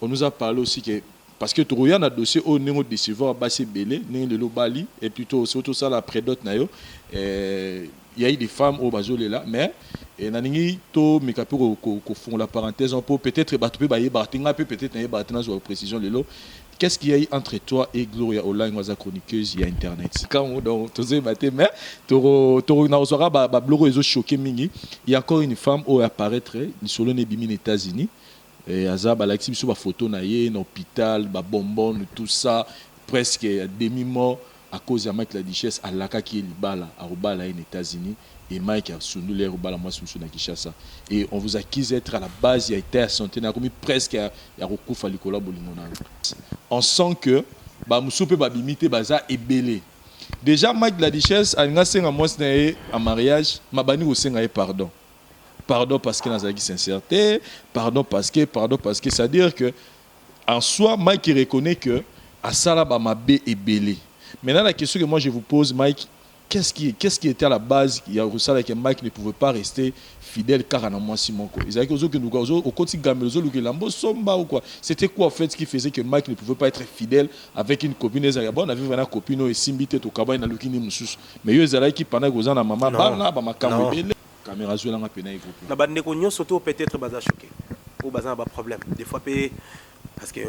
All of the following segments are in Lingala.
on nous a parlé aussi que parce que tu as un dossier au niveau de décevoir basé belé le bali et plutôt surtout ça la prédote na yo il y a eu des femmes au bazolé là mais et naningi to mekapo ko font la parenthèse on peut peut-être battre batinga peut-être na batna sur précision lelo. Qu'est-ce qu'il y a eu entre toi et Gloria Olang, la chroniqueuse, il y a Internet? Quand on te battu, mais tu as bloqué choqué mingi. Il y a encore une femme qui apparaîtrait sur le Nébimi aux États-Unis. Et Azab a l'actif sur la photo naïe, un hôpital, ba bonbon, tout ça, presque demi-mort à cause de Mike la Duchesse à l'aka qui est libala à Rubala aux États-Unis. Et Mike a soutenu les Rubala moi sur na Kinshasa. Et on vous accuse d'être à la base, il y a été à santé, il y a presque à recouvrir Nicolas Bolimona. On sent que ba musupe ba bimité baza ebelé. Déjà Mike la Duchesse a nga senga moi en mariage, mabani ko senga pardon. Pardon parce que nazaki sincérité, pardon parce que c'est-à-dire que en soi Mike reconnaît que à ça ba mabé ebelé. Maintenant la question que moi je vous pose Mike, qu'est-ce qui était à la base il y a ça que Mike ne pouvait pas rester fidèle car en moi Simon ko. Ils avaient que nous au côté gamelozo le lambo somba ou quoi. C'était quoi en fait ce qui faisait que Mike ne pouvait pas être fidèle avec une copine on avait vraiment copine et simbité to kabay na lukini mususu. Mais yo ezala qui pendant que na maman bana ba makambo belé caméra zo langa pena groupe. Na bande ko nyo surtout peut-être baza choqué. Ou baza ba problème. Des fois parce que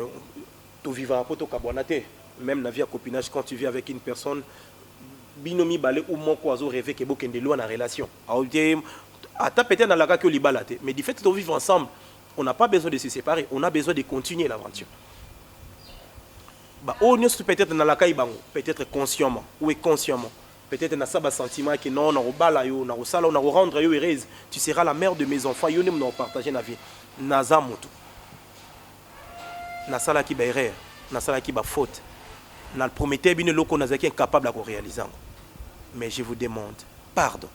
tu vivras pas to kabonate même na vie à copinage quand tu vis avec une personne binomi balé ou mon quoi rêver que bokende loin en relation. Attends peut-être dans la cas que libalate mais du fait de vivre ensemble, on n'a pas besoin de se séparer, on a besoin de continuer l'aventure. Bah on est peut-être dans la cas peut-être consciemment ou inconsciemment. Peut-être dans ça sentiment que non on bala yo na sala on rendre yo heureuse, tu seras la mère de mes enfants, yo nem partager la vie. Naza moto. Na sala ki ba erreur, na sala ki ba faute. Na prometteur bino loko nazaki incapable à réaliser. Mais je vous demande pardon.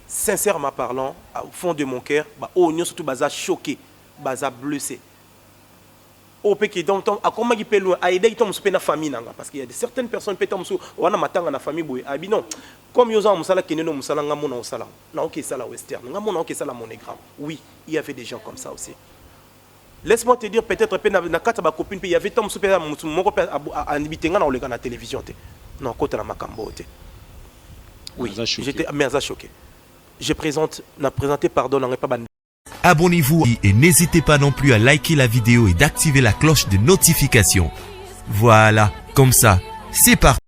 Sincèrement parlant, au fond de mon cœur, on est surtout choqué, blessé. Au pays donc à comment il peut loin à aider tom sur na famille parce qu'il y a certaines personnes peut tom sur on a matanga na famille boy abi non comme yo za musala keneno musala nga mona osala na OK ça la western nga mona OK ça la monogramme. Oui, il y avait des gens comme ça aussi. Laisse-moi te dire peut-être pe na kata ba copine pe il y avait tom sur moko pe a nibitenga na oleka na télévision te. Non côté la makambo te. Oui, j'étais choqué. Je présenté pardon pas ban. Abonnez-vous et n'hésitez pas non plus à liker la vidéo et d'activer la cloche de notification. Voilà, comme ça, c'est parti.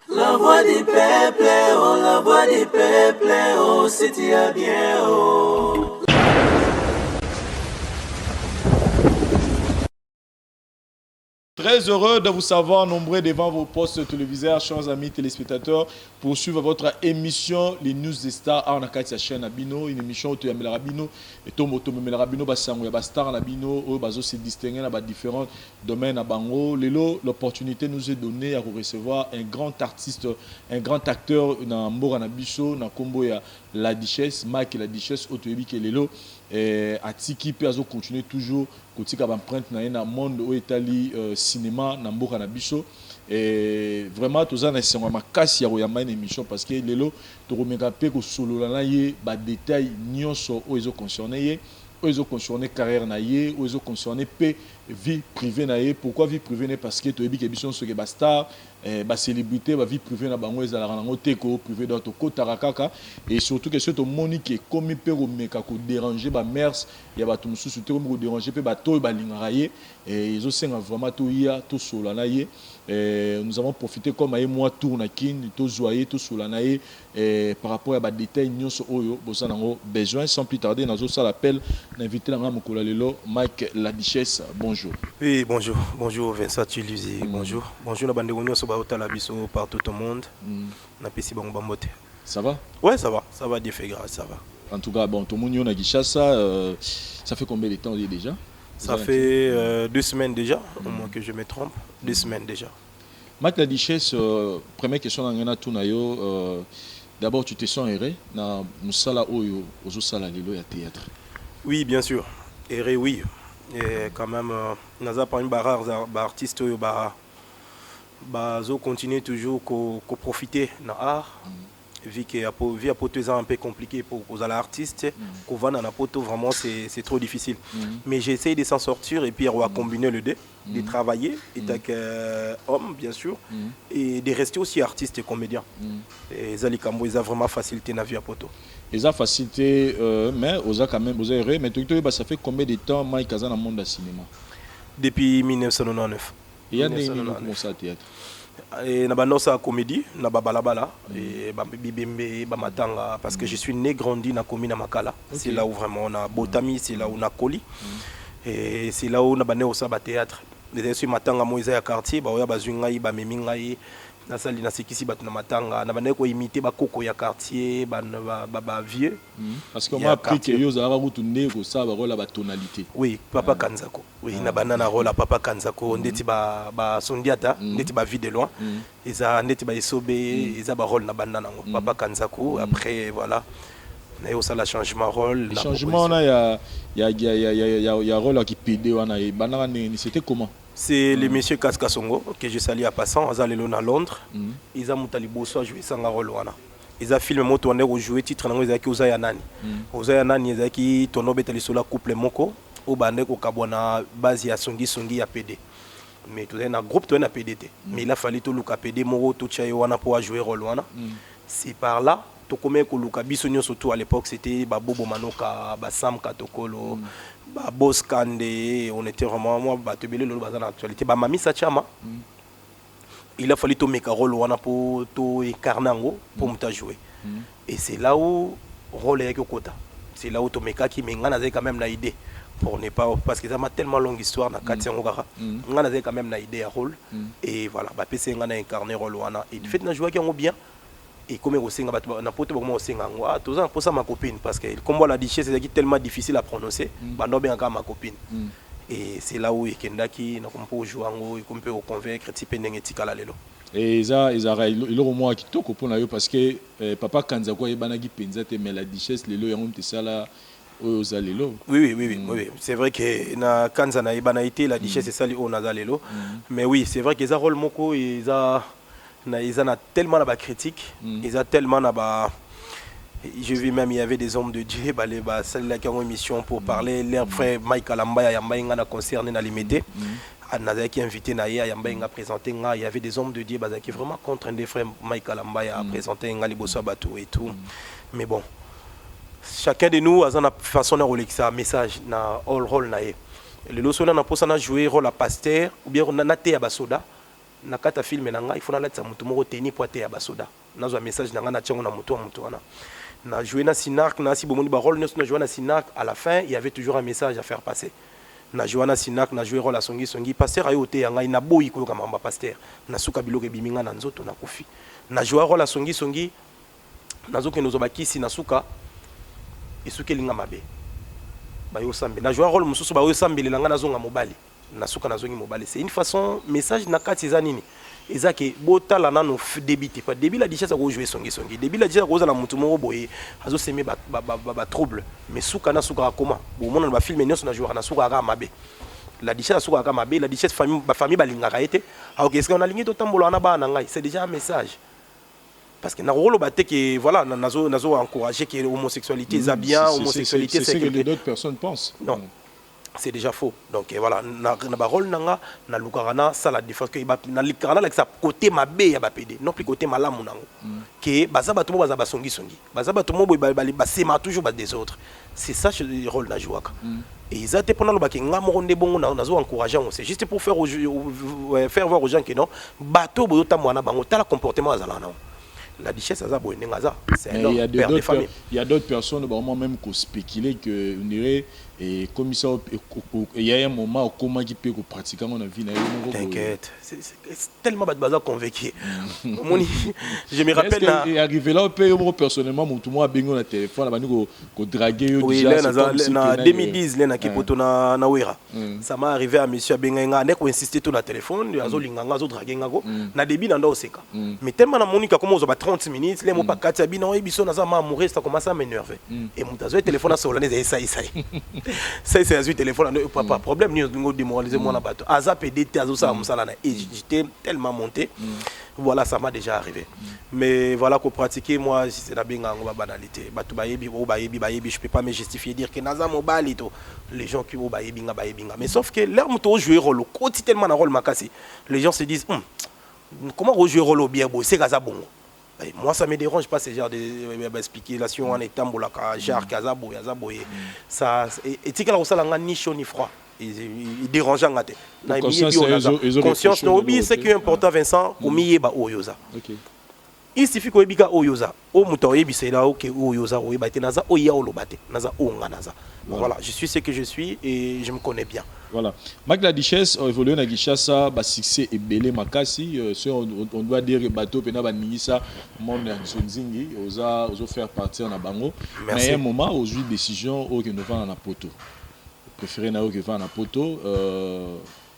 La voix du peuple, oh la voix du peuple, oh c'était bien, oh. Très heureux de vous savoir nombreux devant vos postes téléviseurs, chers amis téléspectateurs, pour suivre votre émission Les News des Stars. On a quatre chaînes Abino, une émission où tu as Abino et Tomoto Abino, Bassango, il y a Star Abino, où Bazo se distinguer dans différents domaines à Bango. L'opportunité nous est donnée à recevoir un grand artiste, un grand acteur dans Moranabiso, dans Combo la Duchesse, Mike et la Duchesse, Otoyebi Kelelo. À Tiki peut continuer toujours côté empreinte dans un monde où Italie cinéma na mboka na biso et vraiment tous en essayant ma casse ya royama une émission parce que lelo to remeka pe ko solo na ye ba détail nyonso o ezo concerné ils ont concerné carrière na ye ils ont concerné pe vie privée na ye. Pourquoi vie privée n'est parce que to ebi ke biso so ke ba star ba célébrité ba vie privée na bango ezala na ngoteko privé d'auto kotarakaka et surtout que ce to monique comme pe ko meka ko déranger ba mers ya ba to mususu te ko déranger pe ba to ba lingara ye et ils ont senga vraiment to ya to sola na ye. Nous avons profité comme aye moi tour na kin to joyer to sola na ye par rapport à ba détail nyonso oyo bosa nango besoin. Sans plus tarder nazo ça l'appel d'inviter la mokolo lelo Mike la Duchesse. Bonjour. Oui, bonjour. Bonjour Vincent Tuluzi. Bonjour. Bonjour na bande nyonso ba otala biso partout au monde. Na pesi bango bambote. Ça va? Ouais, ça va. Ça va, Dieu fait grâce, ça va. En tout cas, bon, tout le monde na Kinshasa, ça fait combien de temps déjà? Ça fait 2 semaines déjà, au moins que je me trompe. 2 semaines déjà. Mike la Duchesse, première question dans Ngana Tunayo. D'abord, tu te sens erré dans Moussala Oyo, au Sala Lilo et théâtre? Oui, bien sûr. Oui. Et quand même, Naza pas une barre artiste, bazo continuer toujours qu'on profiter na art vu que vie à poto est un peu compliqué pour aux artistes qu'on va dans la poto vraiment c'est trop difficile mais j'ai essayé de s'en sortir et puis on va combiner le deux de travailler et avec homme bien sûr et de rester aussi artiste et comédien et Zali Kambo ils ont vraiment facilité la vie à poto ils ont facilité mais ils ont quand même vous avez mais ça fait combien de temps Mike Kaza dans le monde du cinéma depuis 1999 il y a des commencé à théâtre et na banosa comédie na babalabala et bibembe bamatanga parce que je suis né grandi na commune Makala c'est là où vraiment on a botami c'est là où on a coli et c'est là où on a bané au sabat théâtre les suis matanga moïse ya quartier ba oya bazungai ba memingai na sali na sikisi batu na matanga na bané ko imiter ba koko ya quartier ba vieux parce que moi appris que yo za retourner ko ça ba rôle ba tonalité oui papa Kanzako oui na banana rôle papa Kanzako ndeti ba sondiata ndeti ba vie de loin eza ndeti ba isobe eza ba rôle na banana papa Kanzako après voilà na yo ça la changement rôle changement na ya rôle qui PD wana e banana c'était comment c'est le monsieur Kaskasongo que je salue à passant à Lelo à Londres ils ont monté liboso à jouer sans rôle wana ils ont filmé moto on est jouer titre nango ezaki Ozaya nani ezaki tono betali sola couple moko au bande ko kabona base ya songi ya PD mais tout un groupe tout un PDT mais il a fallu tout luka PD moko tout chaye wana pour jouer rôle wana c'est par là to comme ko luka bisonyo surtout à l'époque c'était ba Bobo Manoka ba Sam Katokolo ba Boss Kande on était vraiment moi ba tebele lolo bazana actualité ba Mami Sachama il a fallu to make rôle wana pour to incarnango pour muta jouer et c'est là où rôle est kota c'est là où to make qui menga na quand même la idée pour ne pas parce que ça m'a tellement longue histoire na kati ngokara nga na quand même la idée à rôle et voilà ba pc nga na incarner rôle wana et fait na jouer qui ont bien et comme aussi na poto beaucoup aussi ngwa tout ça pour ça ma copine parce que comme la duchesse c'est tellement difficile à prononcer ba no bien encore ma copine et c'est là où ikendaki na kompo jouer ngo ikompe au convaincre type ndenge tikala lelo et ça il au moins kitoko pour na yo parce que papa Kanzako ebanaki penza te mais la duchesse lelo yango tesala aux lelo oui c'est vrai que na Kanza na ebanaité la duchesse c'est ça au nazalelo mais oui c'est vrai que ça rôle moko ils ont tellement la critique ils ont tellement la je vis même il y avait des hommes de Dieu celle là qui ont une émission pour parler leur frère Mike Alambaya yamba ngana concerné na limité Nazaki qui invité na yamba nga présenté nga il y avait des hommes de Dieu qui vraiment contre un des frères Mike Alambaya présenter nga liboso bateau et tout mais bon chacun de nous a une façon de relaxer un message na all rôle na le losona na posa na jouer rôle à pasteur ou bien na te ya basoda na kata film na nga il faut na latsa mutu moko teni poate ya basoda na zo message na nga na tchango na mutu wana na joué na Sinark na si bomoni ba rôle na joué na Sinark à la fin il y avait toujours un message à faire passer na joué na Sinark na joué rôle à songi pasteur ayo te nga ina boyi ko kama mba pasteur na suka biloke biminga na nzoto na kofi na joué rôle à songi na zo ke nozo bakisi na suka isuke linga mabe ba yo sambe na joué rôle mususu ba yo sambe langa na zonga mobali na suka na zongi mobali c'est une façon message na kati za nini ezaki botala nano débité pas débit la duchesse ko jouer songi débit la duchesse ko za na mutu moko boye azo seme ba trouble mais suka na suka comment bon mona ba film nyonso na jouer na suka ka mabe la duchesse suka ka mabe la duchesse famille balingaka été alors qu'est-ce qu'on a ligné to tambola na ba na ngai c'est déjà un message parce que na rolo ba te que voilà nazo encourager que l'homosexualité ça bien homosexualité c'est que d'autres personnes pensent non c'est déjà faux donc voilà na barol nanga na lukarana ça la défense que na lukarana avec sa côté mabe ya ba PD non plus côté malamu nango que baza ba tumo baza ba songi baza ba tumo ba sema toujours ba des autres c'est ça le rôle na jouaka et ils étaient pendant le bac nga mo ndé bongo na zo encourager c'est juste pour faire voir aux gens que non bateau boyo tamwana bango tala comportement azala na la duchesse a boy nengaza c'est un père de famille il y a d'autres personnes vraiment même qui spéculer que on dirait et comme ça il y a un moment comment qui peut pratiquer on a vie na t'inquiète c'est tellement bazar convaincu je me rappelle et arrivé là personnellement mon tout moi bengo na téléphone la bani ko draguer yo déjà na 2010 na kipoto na wera ça m'est arrivé à monsieur benga nek ko insister tout na téléphone azo linganga azo draguer ngako na débit na ndo oseka mais tellement na monika comment on va 30 minutes, les mots pas 4 habits, et biso naza ma mourir, ça commence à m'énerver. Et mon téléphone à solané, ça. Ça, c'est un téléphone, pas problème, nous démoraliser mon abatto. Azap et d'été, ça, et j'étais tellement monté. Voilà, ça m'a déjà arrivé. Mais voilà, qu'on pratiquer, moi, c'est la banalité. Je peux pas me justifier, dire que naza mobile, les gens qui ont baïbinga. Mais sauf que l'air mouton jouer rôle, quotidiennement, un rôle makassi. Les gens se disent, comment rejouer rôle bien, c'est gaza bon. Moi, ça me dérange pas ce genre d'explication en étant genre Kazabo, ça et tu là ça ni chaud ni froid. Il dérange en gâté. Conscience no obi c'est qui est important Vincent pour mieba oyoza. Il suffit que obiga oyoza o muto yebi c'est là OK oyoza o yeba tenaza o ya olobate naza onga naza. Voilà, je suis ce que je suis et je me connais bien. Voilà. Mac la Duchesse a évolué na Gishasa, ba succès et belé makasi, on doit dire bateau pena ba ningisa monde en Sonzingi, oza faire partir na bango. Mais à un moment où j'ai décision au que nous va na poto. Préféré na au que va na poto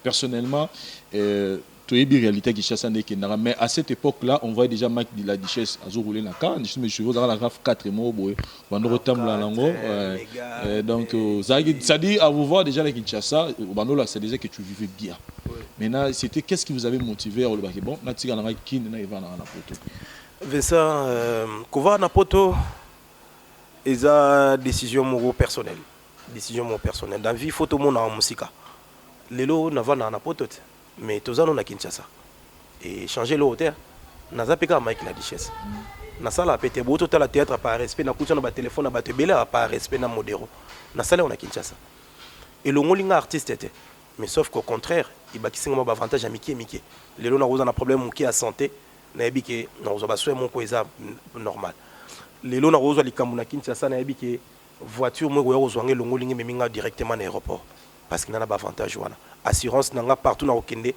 personnellement tu es bien réalité Gishasa n'est mais à cette époque-là, on voyait déjà Mac la Duchesse a roulé na car, je me suis dans la graphe 4 mots boy, on retombe la langue. Donc ça dit à vous voir déjà la Kinshasa, là ça disait que tu vivais bien. Maintenant, c'était qu'est-ce qui vous avait motivé à le baquer bon, na tika na kin na Ivan na poto. Vincent Kova na poto eza décision moro personnelle. Décision moro personnelle. Dans vie photo mon en musique. Lelo na va na poto. Mais tous on a Kinshasa et changer le hôtel naza peka Mike la Duchesse na sala pété boto la théâtre par respect na kucha na téléphone na bato bela par respect na modéro na sala on a Kinshasa et le ngolinga artiste était mais sauf qu'au contraire il bakisi ngoma avantage à Mickey lelo na roza na problème qui a santé na ebike na roza ba soin mon ko eza normal lelo na roza likambu na Kinshasa na ebike voiture mo ko rozwange le ngolinga meminga directement na aéroport parce qu'il n'a pas avantage wana assurance nanga partout na okende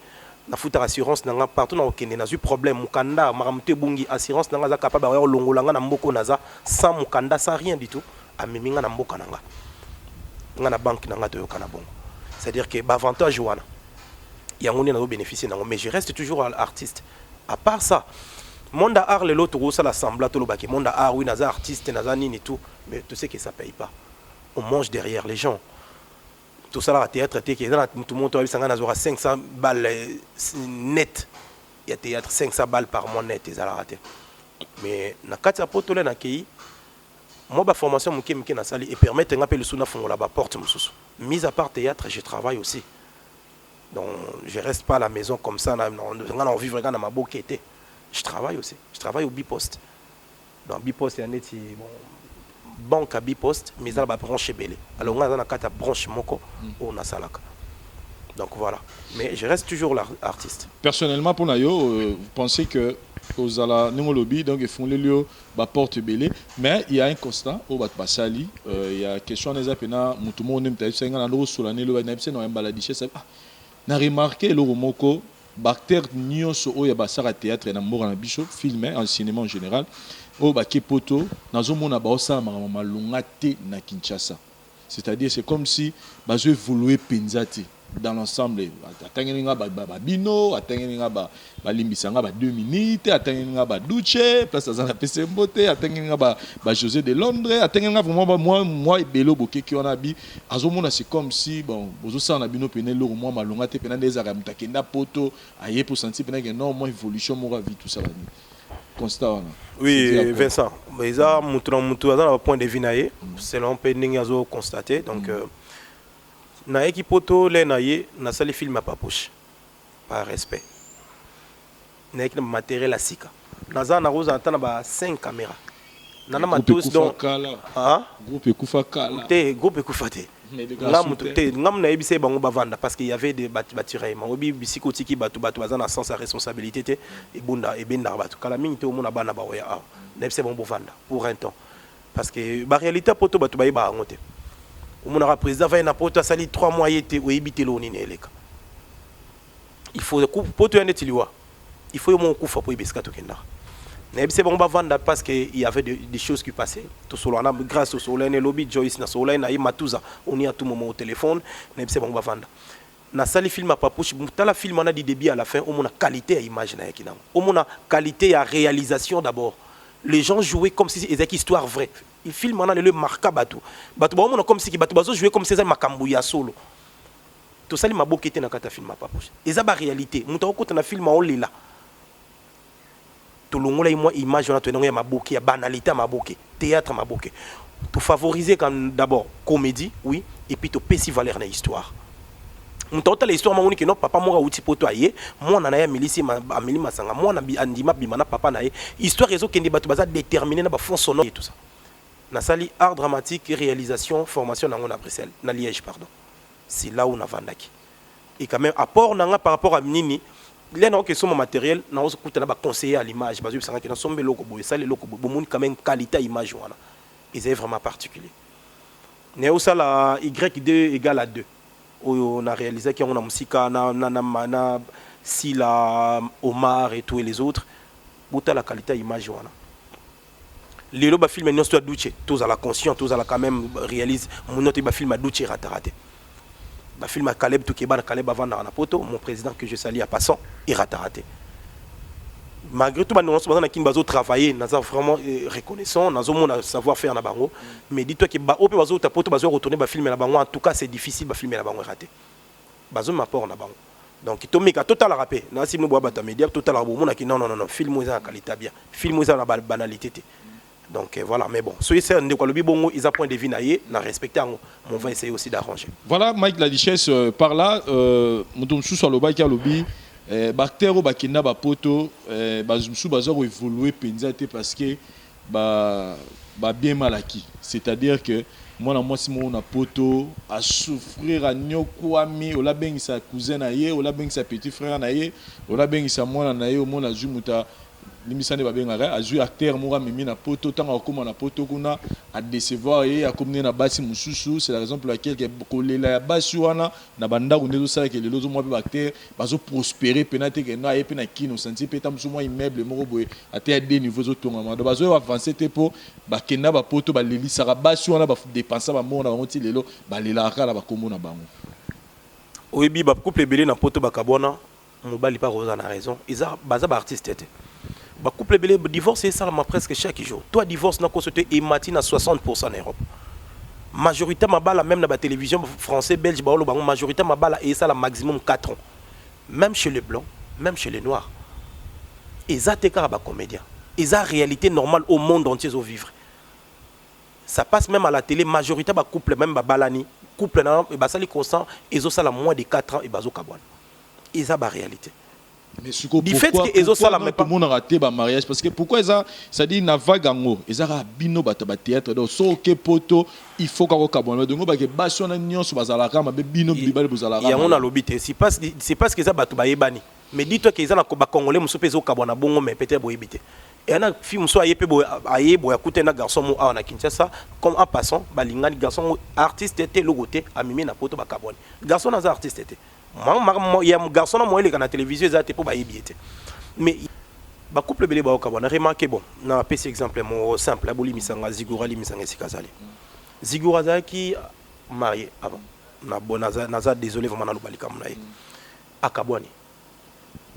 na futa assurance nanga partout na okende na eu problème mukanda maramte bungi assurance nanga za capable ya longolanga na mboko naza sans mukanda sans rien du tout ameminga na mboka nanga na banque nanga to yokana bongo c'est-à-dire que ba avantage wana yango na bénéficier nango mais je reste toujours artiste à part ça monde art le l'autre ça l'assemblée to lobaki monde art oui naza artiste naza nini tout mais tu sais que ça paye pas on mange derrière les gens. Tout ça là théâtre tout le monde a 500 balles net. Il y a théâtre 500 balles par mois net et ça raté. Mais na kati poto na kei moi ba formation muke na sali et permettre ngape le suna fongola ba porte mususu. Mis à part théâtre, je travaille aussi. Donc je reste pas à la maison comme ça on vivre dans ma bokete. Je travaille aussi. Je travaille au Bipost. Dans Bipost il y a net bon banque à Bipost mais ça va brancher belé alors on a dans carte branche moko on a salaka donc voilà mais je reste toujours l'artiste personnellement pour nayo vous pensez que aux ala lobby donc ils font les lieux ba porte belé mais il y a un constat au bat basali il y a question des apena mutumo nem ta senga na ndo solane lo na pse no mbala Duchesse na remarqué le moko bactère nyonso o ya basara théâtre na mbora na biso filmé en cinéma en général o baki poto nazomona ba osala malonga te na Kinshasa c'est-à-dire c'est comme si bazo évoluer penzati dans l'ensemble atangelinga ba bino atangelinga ba limbisanga ba 2 minutes atangelinga ba Duche place azana pese mbote atangelinga ba José de Londres atangelinga vraiment moi belo bokeki wana bi azomona c'est comme si bon bozo sa na bino pene lo moi malonga te pena ndeza mutakenda poto aye pour sentir pena que non moi évolution mo vie tout ça là constat wana. Oui, Vincent. Mais ça, mutu dans le point de vue naie, selon pending azo constaté. Donc, naie qui poto les naie, na sali film à papouche, par respect. Naie qui matériel à sika. Naza na rose entend ba 5 caméras. Nana matos donc. Ah? Groupe Ekufakala. Te groupe Ekufate. Ngam na ebise bango bavanda parce qu'il y avait des batiraillements obi bisiko tiki batu bazana sans sa responsabilité te ebunda ebenda batu kala mingi te omona bana ba oya na ebise bango bavanda pour un temps parce que ba réalité poto batu ba iba ngote omona président va na poto sali 3 mois yete o ebite lo nini eleka il faut poto ya netiliwa il faut mon kufa pour ibiska to kenda. C'est bon vendre parce qu'il y avait des choses qui passaient. Tout cela, grâce au soleil, le lobby Joyce, na soleil, na Matouza, on y a tout moment au téléphone. C'est bon vendre. Na sali film à papouche, dans la film on a du début à la fin, on a qualité à image na yakina. On a qualité à réalisation d'abord. les gens jouaient comme si c'était une histoire vraie. Il filme maintenant le marque bateau. Bateau comme si bateau jouait comme si c'était Makambouya solo. Tout ça, il m'a beaucoup été dans le film. Et ça, c'est la réalité. Je suis dans le film, je là. Tout le monde a une image, il y a banalité, théâtre, pour favoriser d'abord comédie, oui, et puis tu peux aussi valeur dans l'histoire. Je suis l'histoire, je dis non, papa, moi, je suis aye, moi, je suis milici, Amélie Masanga, moi, je suis Andima, Bimana, papa, histoire, ils ont déterminé dans fond sonore et tout ça. Dans sali art dramatique, réalisation, formation dans Bruxelles, dans Liège, pardon. C'est là où on a vendu. Et quand même, apport par rapport à Nini, les gens qui sont matériel, nous avons conseillé à l'image, parce que nous sommes quand même qualité d'image. Et c'est vraiment particulier. Nous avons la Y2 égale à 2. On a réalisé qu'on a Moussika, Sila, Omar et tous les autres. Nous la qualité d'image. Les gens qui filment nous douche, tous à la conscience, tous à la quand même réalise mon autre film à douche raté. Le film à Caleb Toukeba, Caleb avant dans la poto, mon président que je salue à passant, il raté. Malgré tout, nous avons travaillé, nous avons vraiment reconnaissant, nous avons savoir-faire dans Bango. Mais dis-toi que Baope Bazo Tapoto Bazo retourner ba filmer la Bango, en tout cas c'est difficile de filmer la Bango raté. Bazo m'apporte na Bango. Donc il tombe total rappel. Nous si nous bois bata média total rabou qui non, film en qualité bien. Film en la banalité. Donc voilà, mais bon, ceux qui ont le bon, ils ont point de vue na respecter, on va essayer aussi d'arranger. Voilà, Mike la Duchesse par là, mon sous sur le bac qui a lobby, bactéro bakina ba poto, bazumsu bazor évoluer penzate parce que ba bien mal acquis. C'est-à-dire que moi si mon a poto à souffrir à nyokwami, ola bengi sa cousin naie, ola bengi sa petit frère naie, ola bengi sa moi naie, au mon azumuta limisane babengaka azui acteur moko amemi na poto ntango akóma na poto kuna adecevoir ye akomine na basi mosusu. C'est la raison pour laquelle kolela ya basi wana na bandako nde tosalaka lelo ozomwa mpe baacteur bazoprospere mpena te ke no aye mpe na kino santi mpe ta mosu mwa immeuble moko boye ate ya de niveau ezotongama do bazoyo avance te mpo bakenda bapoto balelisaka basi wana badepensa bambongo na bango ti lelo balelaka kala bakombo na bango. oyebi bacouple ebele na poto bakabwana mobali mpa koza na raison baza baartiste te. Le couple belé divorce ça presque chaque jour. Toi divorce na consulté et matin à 60% en Europe. Majorité ma balle même dans la télévision français belge majorité ma balle et ça la maximum 4 ans. Même chez les blancs, même chez les noirs. Et ça t'es caraba comédien. Et ça réalité normale au monde entier au vivre. Ça passe même à la télé majorité ba couple même ba balani couple na et ba ça les consent et ça la moins de 4 ans et bazo kabwan. Et ça ba réalité. Mais pourquoi tout le monde a raté le mariage? Parce que pourquoi ça dit na vague en haut ils ont bino bata théâtre donc so que poto il faut qu'on kabone donc ba ke basio na nyonso bazalaka mabe bino bibale bozalaka ya on a lobité c'est parce que ça batu ba yebani mais dis-toi que ça na ba congolais muso pezo kabona bongo mais peut-être boyebité et na film so ayepe aye boya kuté na garçon mo na Kinshasa comme en passant balingani garçon artiste était logoté a mimi na poto ba kabone garçon na artiste était il y a un garçon qui est à la télévision, pour mais le couple belé ba on a remarqué bon, na un petit exemple simple, la boli misanga Zigura li misanga sikazali. Zigura qui marié avant. Na bonaza désolé vraiment na lobali comme nae. Akabwani.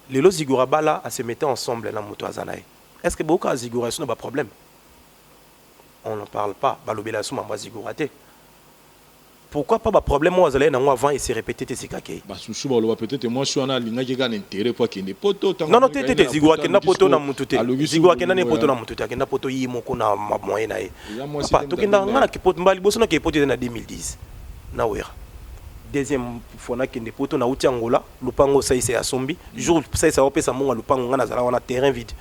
Les Zigura bala à se mettre ensemble na moto azanae. Est-ce que beaucoup à Zigura ça n'a pas problème? On n'en parle pas, ba lobela suma ba Zigura té. Pourquoi pas le problème moi avant et se répéter tes sikake bah peut-être moi je suis en ligne qui a un intérêt pour qu'il ne poto non t'es zigwa kena poto na mutute zigwa kena ne poto na mutute kena poto yi moko na moyen na ye papa to kenda ngana ke poto mbali boso na ke poto na 2010 na wera deuxième fois na kende poto na uti Angola lupango ça c'est asombi jour ça ça opesa monga lupango ngana zala wana terrain vide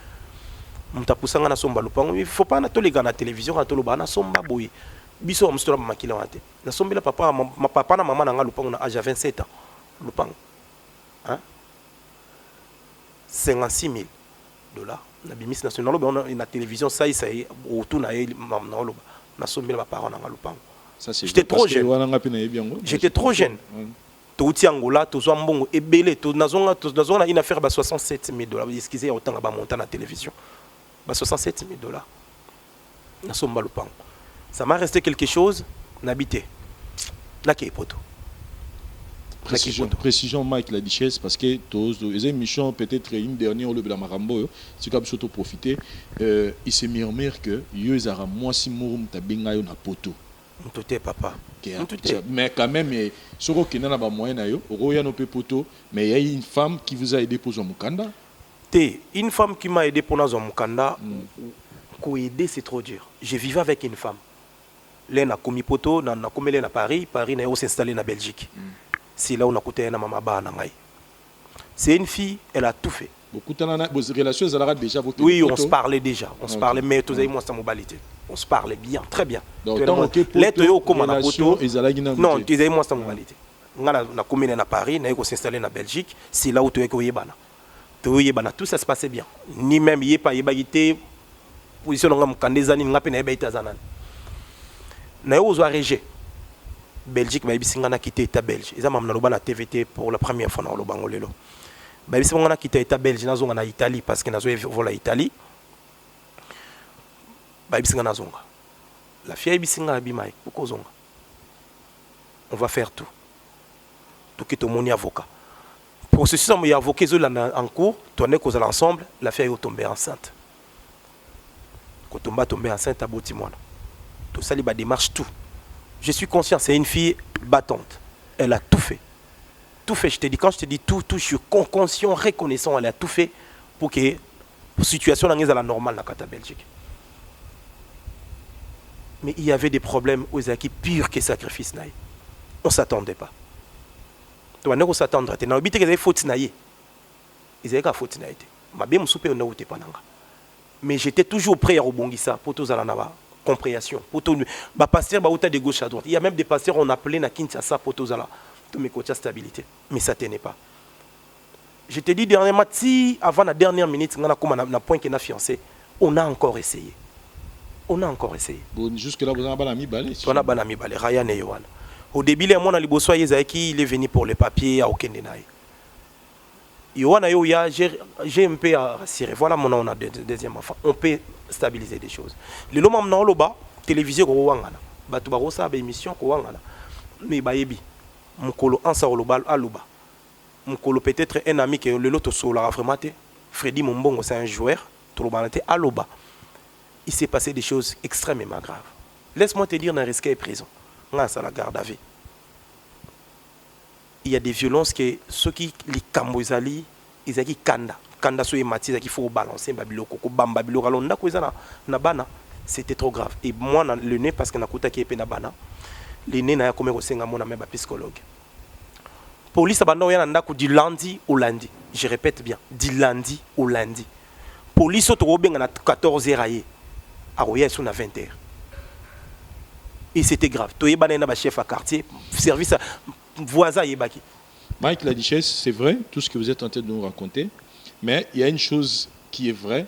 mutapusanga na somba lupango il faut pas na to les gars na télévision na to loba na somba boy biso amstora makila wate na sombela papa ma papa na maman na lupango na âge 27 ans lupango hein 56 000 $. Na bimis national na télévision ça y autour na na sombela papa na lupango j'étais trop jeune touti Angola tozwa mbongo ebele to nazonga na une affaire ba 67 000 $. Excusez autant ba monter na télévision ba 67 000 $. Na somba lupango ça m'a resté quelque chose n'habité là qui est poto précision Mike la Duchesse parce que les émissions peut-être une dernière au lieu de la Marambo c'est comme surtout profiter il se murmure que ils aura moi si mourum ta benga yo na poto tout est papa mais quand même ce qui n'a pas moyen na yo roya no pe poto mais il y a une femme qui vous a aidé pour son mukanda une femme qui m'a aidé pour son mukanda aider c'est trop dur je vivais avec une femme là na komi poto na komele na Paris na yo s'installer na Belgique c'est là où on a coûté na mama ba na ngai c'est une fille elle a tout fait beaucoup de vos relations elles déjà votre oui on se parlait déjà on se parlait mais tous moi ça modalité on se parlait bien très bien les toyo comme na poto non tu sais moi ça modalité ngana na komele na Paris na yo s'installer na Belgique c'est là où tu es ko yebana tout ça se passait bien ni même yebagité position nga mukandeza ni ngape na yeba zanana na yo ozwa rejet Belgique ba bisinga na quitté état belge eza mamna loba na TVT pour la première fois na lobango lelo ba bisinga na quitté état belge na zonga na Italie parce que na zo vola Italie ba bisinga na zonga la fille bisinga bimai pourquoi zonga on va faire tout qui to moni avocat processus en avocat zo en cours tourner cause l'ensemble la fille est tombée enceinte quand tomba tombée enceinte à Botimwana tout ça, il démarche tout. Je suis conscient, c'est une fille battante. Elle a tout fait. Tout fait, je te dis, quand je te dis tout, je suis conscient, reconnaissant, elle a tout fait pour que la situation soit normale dans la Belgique. Mais il y avait des problèmes aux acquis pires que sacrifice. On ne s'attendait pas. On ne s'attendait pas. On a dit faute. Ils avaient faute. Mais j'étais toujours prêt à rebondir ça pour tous les compréhension. Bah pasteur bah de gauche à droite. Il y a même des pasteurs on appelait na Kinshasa pour tous là. Tous mes coachs stabilité. Mais ça tenait pas. Je te dis dernièrement si avant la dernière minute on a comme un point qui n'a fiancé, on a encore essayé. On a encore essayé. Bon jusque là vous avez banami balé. On a banami balé Ryan et Yohan. Au début les mon aliboso Yezaki il est venu pour les papiers à aucun dénaï. Yohan yo ya j'ai un peu rassuré. Voilà mon on a deuxième enfant. On peut stabiliser des choses. Le loma mna loba télévision ko wangana. Batu ba rosa ba émission ko wangana. Mais bayebi mukolo ansa loba aluba. Mukolo peut-être un ami que le loto so la vraiment Freddy Mombongo c'est un joueur to lobanate aloba. Il s'est passé des choses extrêmement graves. Laisse-moi te dire dans risque prison. Ngasa la garde à vue. Il y a des violences que ceux qui les Kamboizali, ils ont dit kanda so emati qu'il faut balancer babiloko ko bamba biloko alonda ko ezana na bana c'était trop grave et moi le nez parce que na kuta ki pe na bana le nez na ya komeko senga mona même psychologue police abanda yana ndako du lundi au lundi je répète bien du lundi au lundi police to benga na 14h aye a roya sur na 20h et c'était grave to yebana na ba chef à quartier service voisin yebaki Mike la Duchesse c'est vrai tout ce que vous êtes en train de nous raconter. Mais il y a une chose qui est vraie.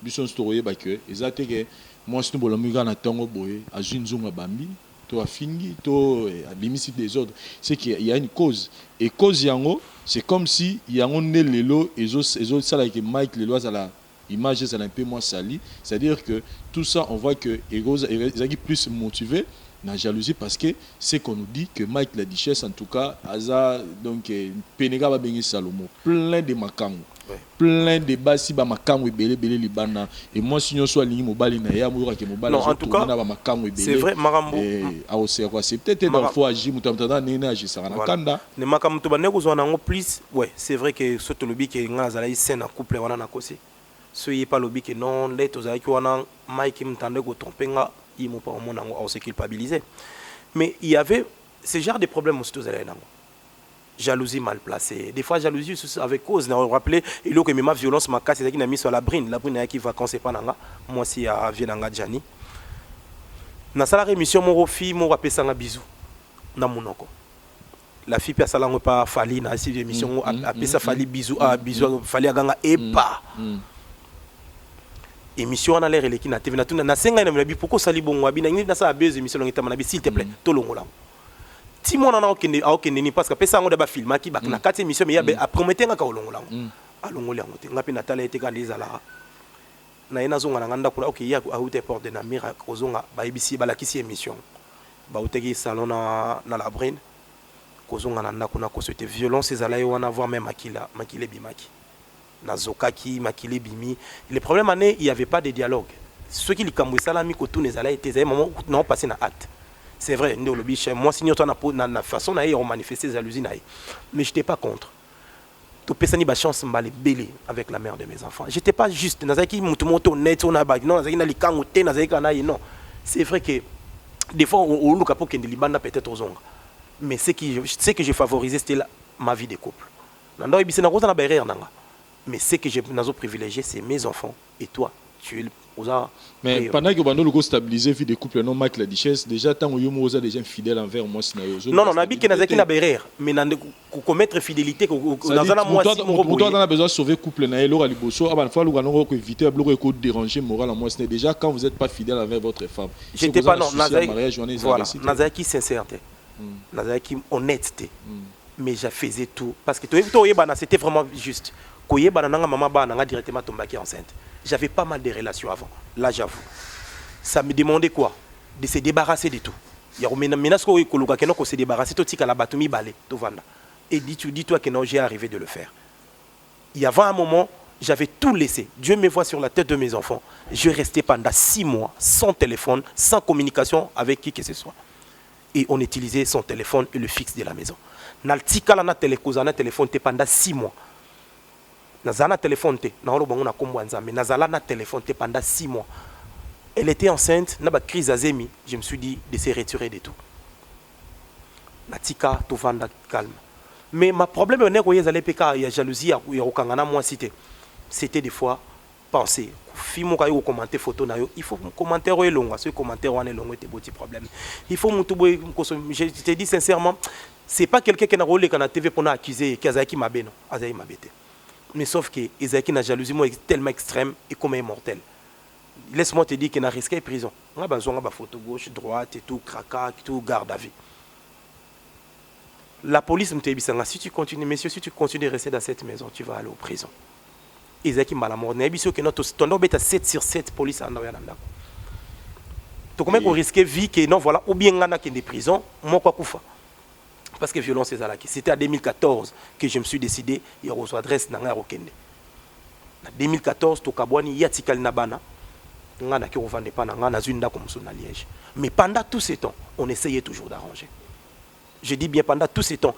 Bison story que exactement que moi si nous bolamiga na tango boye azunzunga bambi to afingi to abimisi des autres c'est qu'il y a une cause et cause yango c'est comme si yango ne lelo ezo ça là que Mike lelo à la image ça un peu moins sali c'est-à-dire que tout ça on voit que ils plus motivé la jalousie parce que c'est qu'on nous dit que Mike la Duchesse en tout cas aza donc penega ba bengi Salomo plein de makango plein de basi ba makango belé libana et moi si on soit ligne mobali na ya moura ke mobali en tout cas ba makango belé c'est vrai marambo c'est peut-être dans fois agi mutamtanda nena agi sarana kanda ne makambo to baneko zo nango plus ouais c'est vrai que ce lobby que ngaza la scène en couple wana na kosi ce yi pas lobby que non les to za ki wana Mike mtande ko trompenga ils m'ont pas on s'est culpabilisé. Mais il y avait ce genre de problèmes aussi. Jalousie mal placée. Des fois, jalousie avec cause. On rappelait, il y a eu ma violence, ma casse, qui n'a mis sur la brine. La brine qui va vacances pas nanga. Moi aussi, à Vienanga Djani. Dans la rémission, mon fille, mon rappelé ça un bisou. Dans mon oncle. La fille, personne n'a pas fallu dans cette émission. Après ça, fallu bisou, bisou, fallu à ganga et pas. Émission on a l'air les qui na TV na tuna na senga na mlabi pourquoi sali bon wabi na ngina sa buzz émission ngita manabi s'il te plaît tolongo la ti mona na okende ni parce que pesa ngo da ba film ki ba na 4 émission mais ya a prometté nga ka olongo la alongo la ngote ngapi na tala ete ka ndizala na ina zonga na nganda kula okay ya a ute porte na mira kozonga ba ibisi ba la kisi émission ba uteki salon na la brine kozonga na ndako na kosote violence ezala yo wana voir même makile bimaki nazokaki makile bimi. Le problème ané il y avait pas de dialogue. Ceux qui likambo salami ko tout nezala été zay moment non passé na acte. C'est vrai ndo lobi chez moi signor toi na façon na on manifester jalousie na. Mais j'étais pas contre. To pesani ba chance mbale belé avec la mère de mes enfants. J'étais pas juste nazaki mutu moto net on a ba non nazaki na likango te nazaki kana non. C'est vrai que des fois on luka po kende libanda peut-être aux ongles. Mais ce que j'ai favorisé c'était ma vie de couple. Nando ibise na koza na barrière nanga. Mais ce que j'ai privilégié c'est mes enfants et toi tu es mais pendant que bando le stabiliser vie de couple non Mike la Duchesse déjà tant que yomo oza déjà fidèle envers moi non non nabi que nazaki na barrière mais commettre fidélité dans un mois si mon toi on a besoin de sauver couple na elora liboso avant fois le ko éviter bloquer déranger moral en moi c'est déjà quand vous êtes pas fidèle avec votre femme. J'étais pas non nazaki sincérité nazaki honnêteté mais je faisais tout parce que c'était vraiment juste koyeba na maman ba na directement tombaki enceinte. J'avais pas mal de relations avant. Là, j'avoue. Ça me demandait quoi? De se débarrasser de tout. Il y a une menace qu'on se débarrasser tout tika la batumi balé tout vanda. Et dis-toi que non, j'ai arrivé de le faire. Il y avait un moment, j'avais tout laissé. Dieu me voit sur la tête de mes enfants. Je restais pendant 6 mois sans téléphone, sans communication avec qui que ce soit. Et on utilisait son téléphone et le fixe de la maison. Naltika la na téléphone pendant 6 mois. Nazana téléphone te na bango na kombo nzambe nazala na téléphone te pendant 6 mois. Elle était enceinte na ba crise azemi, je me suis dit de se retirer de tout. Natika to vanda calme. Mais ma problème on est que yezale peka ya jalousie ya okangana moi c'était des fois penser fimo ka yo commenter photo na yo il faut commentaire o longa ce commentaire on est long était petit problème. Il faut mutu boy je te dis sincèrement c'est pas quelqu'un qui na rôle kana TV pour accuser Kazaki Mabeno Azaï Mabete. Mais sauf que Isaac na jalousie tellement extrême et comme immortel. Laisse-moi te dire qu'il n'a risqué prison. On a besoin de photo gauche, droite et tout, cracra, tout, garde à vue. La police me dit si tu continues, messieurs, si tu continues de rester dans cette maison, tu vas aller en prison. Isaac m'a la mort. N'a pas que notre ton est à 7 sur 7 police en Noël. Donc comment on risque vie que non voilà ou bien on a qui des prisons, moi quoi koufa. Parce que violence c'est là. C'était en 2014 que je me suis décidé il y a adresse na Rokende. En 2014 to kabwani yatikali na bana. Ngana ki revende pas na ngana zunda comme son Liège. Mais pendant tout ce temps, on essayait toujours d'arranger. Je dis bien pendant tout ce temps.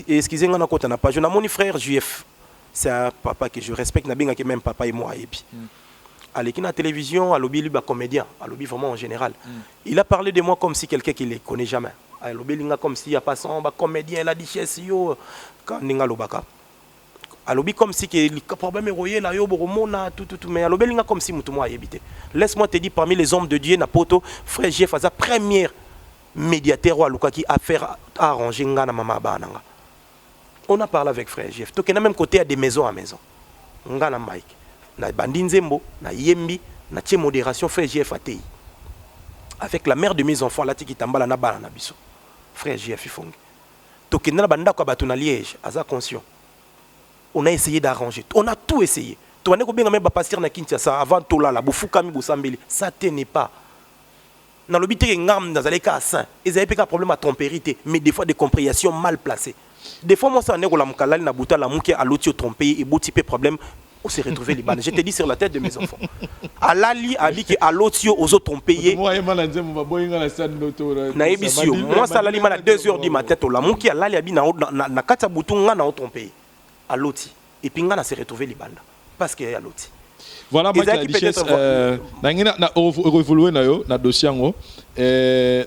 Excusez-moi na kota na page na mon frère JF. C'est un papa que je respecte na binga que même papa et moi et puis. À la télévision, à l'objet lui comédien, à l'objet vraiment en général. Il a parlé de moi comme si quelqu'un qui ne les connaît jamais. À l'objet comme s'il y a pas son comédien, la Duchesse yo quand ninga lobaka. À l'objet comme si que le problème est royé là yo boromona tout mais à l'objet comme si mutu moi habité. Laisse-moi te dire parmi les hommes de Dieu na poto frère Jeff sa première médiateur ou Luka qui a faire arranger ngana mama bananga. On a parlé avec frère Jeff. Donc, on a même côté à des maisons à maison. On a Mike. Na Bandinzembo, na Yembi, na Tché modération, frère JF ATI. Avec la mère de mes enfants, là, qui tambala na bana na biso. Frère JF Ifongi. Donc, on a banda kwa batu na Liège, aza conscient. On a essayé d'arranger. On a tout essayé. Tu as même passer na Kinshasa avant tout là, la Boufukami Boussambeli. Ça tenait pas. Dans le but ngam dans les cas sain, ils avaient pas de problème à trompérité, mais des fois des compréhensions mal placées. Des fois moi ça n'est que la mkalali na buta la mouki à l'autre trompé et bouti peu problème, on s'est retrouvé les balles. Je te dis sur la tête de mes enfants. À l'ali a dit que à l'autre aux autres trompé. Moi ça l'ali à 2h du matin to la mouki à l'ali a dit na kata butunga na trompé à l'autre et puis ngana s'est retrouvé les balles parce que à l'autre. Voilà, moi, la Duchesse, na évolué na dossier ngo.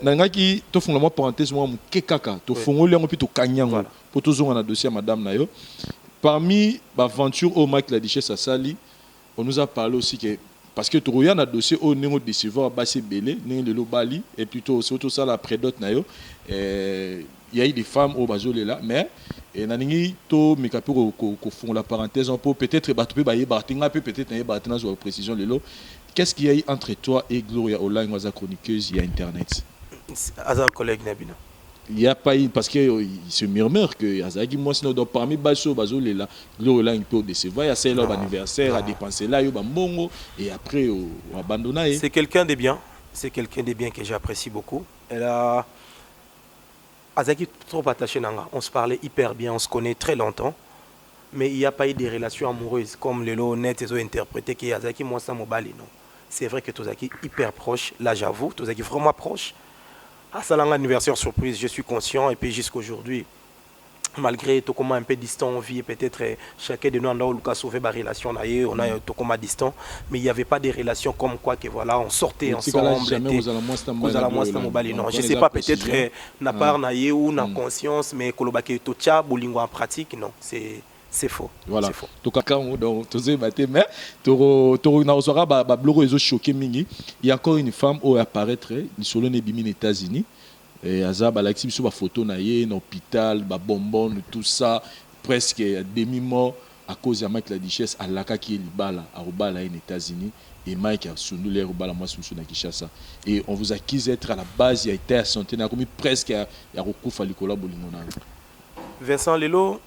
Na qui to fondement parenthèse moi kekaka, to fongoli ngo puis to kanyango pour to zonga na dossier madame na yo. Parmi l'aventure au Mike la Duchesse à Sali, on nous a parlé aussi que parce que tu regardes na dossier au négo décevant basé belé, né le lobali et plutôt surtout ça la prédote na yo. Il y a eu des femmes au bazolé là mais et naningi to mekapi ko font la parenthèse on peut peut-être battre batinga peut-être na batina sur précision lelo. Qu'est-ce qu'il y a eu entre toi et Gloria Online waza chroniqueuse il y a internet? Azar collègue Nabina. Il n'y a pas eu parce que il se murmure que Azagi moi sinon donc parmi bazolé là Gloria Online peut décevoir il y a celle leur anniversaire à dépenser là yo bambongo et après abandonner. C'est quelqu'un de bien, c'est quelqu'un de bien que j'apprécie beaucoup. Elle a Azaki trop attaché nanga. On se parlait hyper bien, on se connaît très longtemps. Mais il n'y a pas eu de relations amoureuses comme les honnêtes et interprété qui Azaki moi ça mobali non. C'est vrai que Tozaki hyper proche, là j'avoue, Tozaki vraiment proche. À Salanga anniversaire surprise, je suis conscient et puis jusqu'aujourd'hui, malgré tout comment un peu distant on vit, peut-être chacun de nous a sauvé ma relation, on a tout comme distant, mais il n'y avait pas de relations comme quoi que voilà, on sortait ensemble. Non, je ne sais pas peut-être n'a pas ou n'a conscience, mais kolobaki tocha bolingo en pratique, non, c'est faux. Voilà. C'est faux. Donc mais il y a encore une femme qui apparaît sur les États-Unis. Et Azab a sur la photo naïe, l'hôpital, ba bonbon, tout ça, presque demi-mort à cause de la duchesse à l'aka qui est libala à Rubala aux États-Unis et Mike a sounu les Rubala moi sur na Kinshasa. Et on vous accuse d'être à la base, il a été à santé, n'a commis presque à Rokufa Likola Bolingona. Vincent Lelo,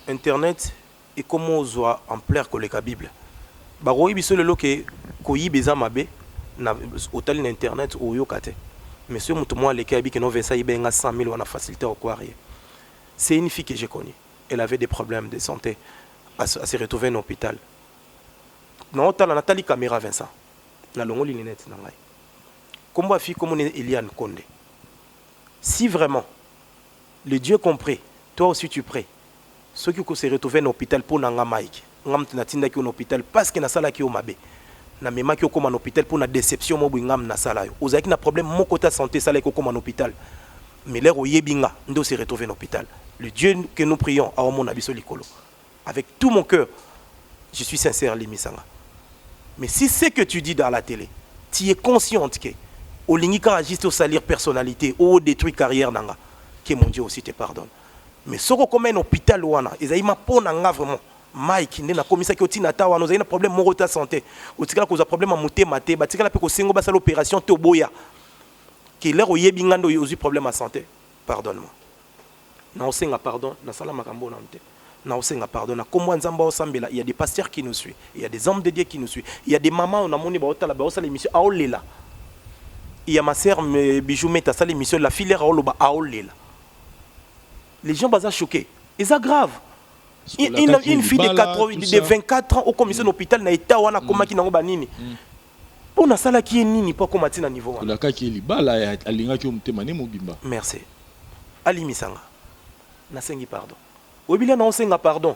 Internet et comment on doit en plaire que la Bible. Baroi biso lelo ke koyi beza mabe na hôtel Internet ou yokate. Monsieur Moutoumoua, les Kabi qui n'ont fait ça, il y a 100 000 on a facilité au quoi. C'est une fille que j'ai connue. Elle avait des problèmes de santé. Elle s'est retrouvée en hôpital. Non, tu as Nathalie Caméra Vincent. Na longo linette nangai. Comment fille comme Eliane Condé. Si vraiment le Dieu compris, toi aussi tu pries. Ceux qui se retrouvent en hôpital pour nanga Mike, ngam tinatinda ki en hôpital parce que na sala ki o mabe. Na mema ki okoma en hôpital pour na déception mo bingam na sala yo. Ozaki na problème mon côté santé sala ki okoma en hôpital. Mais l'air oyebinga ndo se retrouver en hôpital. Le Dieu que nous prions a mon abiso likolo. Avec tout mon cœur, je suis sincère Limisanga. Mais si c'est que tu dis dans la télé, tu es consciente que au lingika agiste au salir personnalité ou détruit carrière nanga, que mon Dieu aussi te pardonne. Mais ce qu'on comme un hôpital wana, ils ma pour nanga vraiment. Mike ndena komisa ki otina tawa nous avons un problème mon ta santé otikala cause problème monter maté batikala pe ko sengo ba l'opération to boya ki l'air oyebinga ndo yozi problème à santé pardonne-moi na osenga pardon na sala makambo na nte na osenga pardon na komwa nzamba osambela il y a des pasteurs qui nous suivent il y a des hommes de Dieu qui nous suivent il y a des mamans on a moni ba otala ba osala émission aolela il y a ma sœur Bijou meta sala émission la filière aoloba aolela les gens baza choqués et ça grave. Une fille de 24 ans au commission d'hôpital na état wana koma ki nango banini. Pour na sala ki nini pas comme atina niveau wana. La ka ki libala alinga ki omtema ne mobimba. Merci. Ali Misanga. Na sengi pardon. Obila na senga pardon.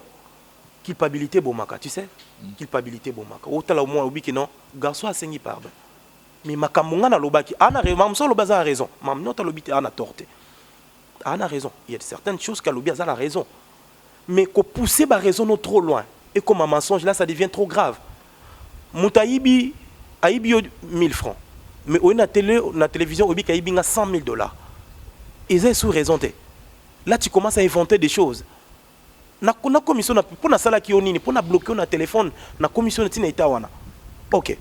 Culpabilité bomaka, tu sais? Culpabilité bomaka. Otala au moins obiki non, garçon a sengi pardon. Mais makamunga na lobaki ana mamso lobaza a raison. Mam nota lobité ana torté. Ana raison. Il y a certaines choses qu'a lobi a la raison. Mais qu'on pousse la raison trop loin et comme un mensonge là ça devient trop grave. Moutaïbi aïbi 1000 francs. Mais on a la télévision obi kaibi 100 000 $. Et c'est sous raison. Là tu commences à inventer des choses. Na commission pour na sala ki onini pour na bloquer na téléphone na commission tina itawana. OK.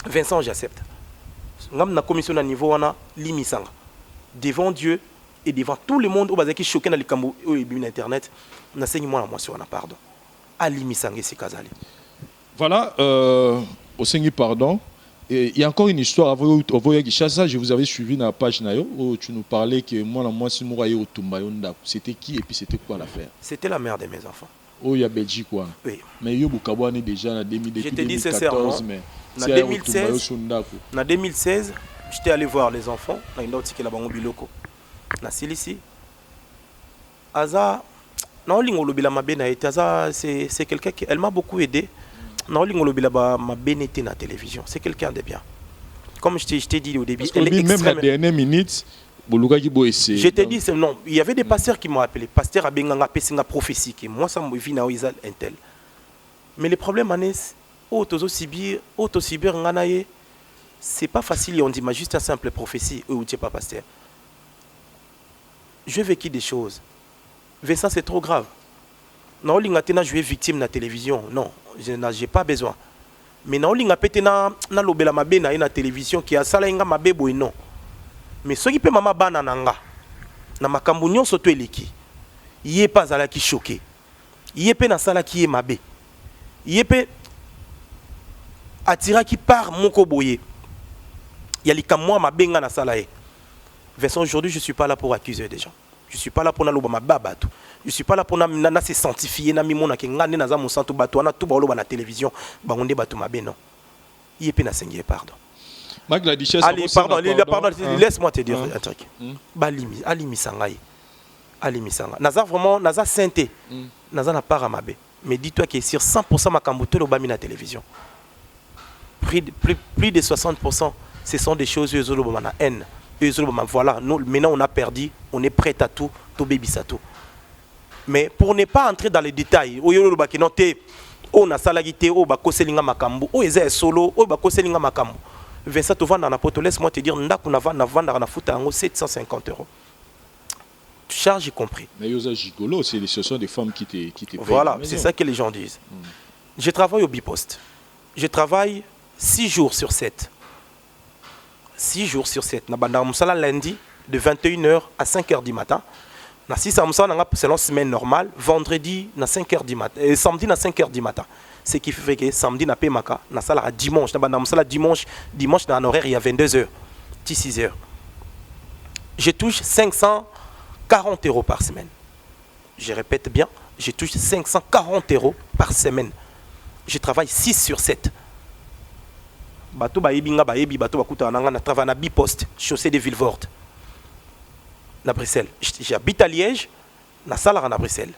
Vincent j'accepte. Ngam na commission na niveau wana limisanga. Devant Dieu et devant tout le monde, au qui choqué dans les cambo et internet, n'enseigne-moi la motion, pardon. Ali Misangé Sikazali. Voilà, au Seigneur pardon. Et il y a encore une histoire avant Kinshasa, je vous avais suivi dans la page Nayo où tu nous parlais que moi si Mouraye au Tumbayonda, c'était qui et puis c'était quoi l'affaire? C'était la mère de mes enfants. Oh, il y a Belgique quoi. Oui. Mais yo Bukabouane déjà en 2014 je te dis sincèrement, mais en 2016, j'étais allé voir les enfants dans une autre qui est là-bas au Biloko. Na silisi Aza naolingo lobila mabena ete Aza c'est quelqu'un qui elle m'a beaucoup aidé naolingo lobila ba mabena na télévision c'est quelqu'un de bien comme je t'ai dit au début elle est même la dernière minute je t'ai dit non il y avait des pasteurs qui m'ont appelé pasteur abenganga pesinga prophétie qui moi ça me vit na Israël intel mais le problème est auto sibir nganaye c'est pas facile on dit mais juste une simple prophétie ou tu es pas pasteur. Je vécu des choses. Vincent, c'est trop grave. Non, je suis victime de la télévision. Non, je n'ai pas besoin. Mais non, je suis na la télévision qui a salinga mabebo et non. Mais ce qui peut mama bana nanga. Na makambunyon soto eleki. Yé pas à la qui choqué. Yé pe na sala qui est mabé. Yé pe atira qui part mon koboye. Yali kam moi mabenga na sala e. Vincent, aujourd'hui, je ne suis pas là pour accuser des gens. Je suis pas là pour naloba mababa tout. Je suis pas là pour na se sanctifier na mimona ke ngane na za musantu bato na tout ba loba na télévision bangonde bato mabe non. Yépe na sengier pardon. Mike la Duchesse. Allez, pardon, laisse-moi te dire un truc. Ali Misangaï. Ali Misanga. Naza vraiment, Naza sainté. Naza n'a pas ramabé. Mais dis-toi que sur 100% ma kambuto le bami na télévision. Plus de 60%, ce sont des choses na haine. Voilà, nous, maintenant on a perdu, on est prêt à tout, tout baby ça tout. Mais pour ne pas entrer dans les détails, on a salagité, on a koselinga makambu, on est solo, on a koselinga makambu. Vincent, tu vas dans la poto, laisse-moi te dire, on a vendu na futa 750 €. Charge y compris. Mais Yosa Gigolo, ce sont des femmes qui te payent. Voilà, c'est ça que les gens disent. Je travaille au Bipost. Je travaille 6 jours sur 7. 6 jours sur 7. Je lundi de 21h à 5h du matin. C'est la semaine normale. Vendredi à 5h du matin. Et samedi à 5h du matin. Ce qui fait que samedi na pemaka, na sala dimanche, dimanche dans un horaire il y a 22h, 6h. Je touche 540 € par semaine. Je répète bien, je touche 540 € par semaine. Je travaille 6 sur 7. Bato ba yebinga ba yebi bato bakuta na travaille na Bipost, chaussée de Villevorde. Na Bruxelles. J'habite à Liège, na sala na Bruxelles.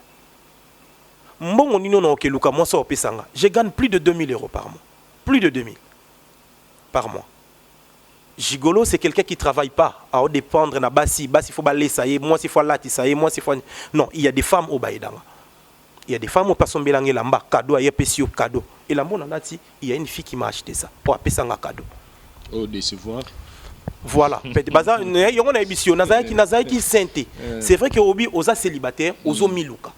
Je gagne plus de 2000 € par mois. Plus de 2000 par mois. Gigolo, c'est quelqu'un qui ne travaille pas à dépendre de Bassi. Bassi, il faut balayer ça y est. Moi, il faut là, ça y est. Moi, il faut. Non, il y a des femmes au Baïdanga. Il y a des femmes au Passon Bélangue, là-bas, cadeau, il y a Pessio, cadeau. Et là, il y a une fille qui m'a acheté ça pour appeler ça un cadeau. Oh, décevoir. Voilà. C'est vrai que Obi osa célibataire, ozo miluka.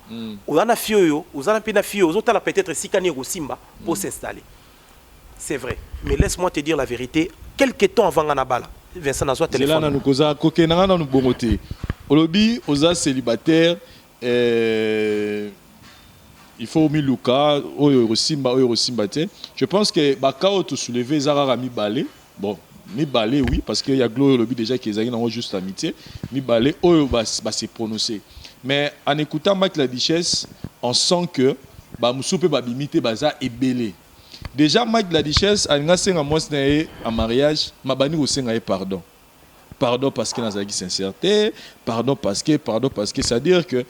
Ozana fio, ozana pena fio, ozotala peut-être sikani Simba pour s'installer. C'est vrai. Mais laisse-moi te dire la vérité. Quelques temps avant Ganabala, Vincent Nazwa téléphone. C'est là nous causa kokenanga nous bongoté. Obi osa célibataire il faut miluka oyo Simba je pense que bakao to soulever Zara mi balé. Bon. Mi balé oui parce qu'il y a Gloire Lobby déjà qui est dans juste amitié mi balé oh va se prononcer mais en écoutant Mike la Duchesse on sent que ba musupe ba bimité baza ebelé déjà Mike la Duchesse a ngasenga mwasna en mariage mabani osenga pardon parce que nazaki sincérité pardon parce que c'est à dire que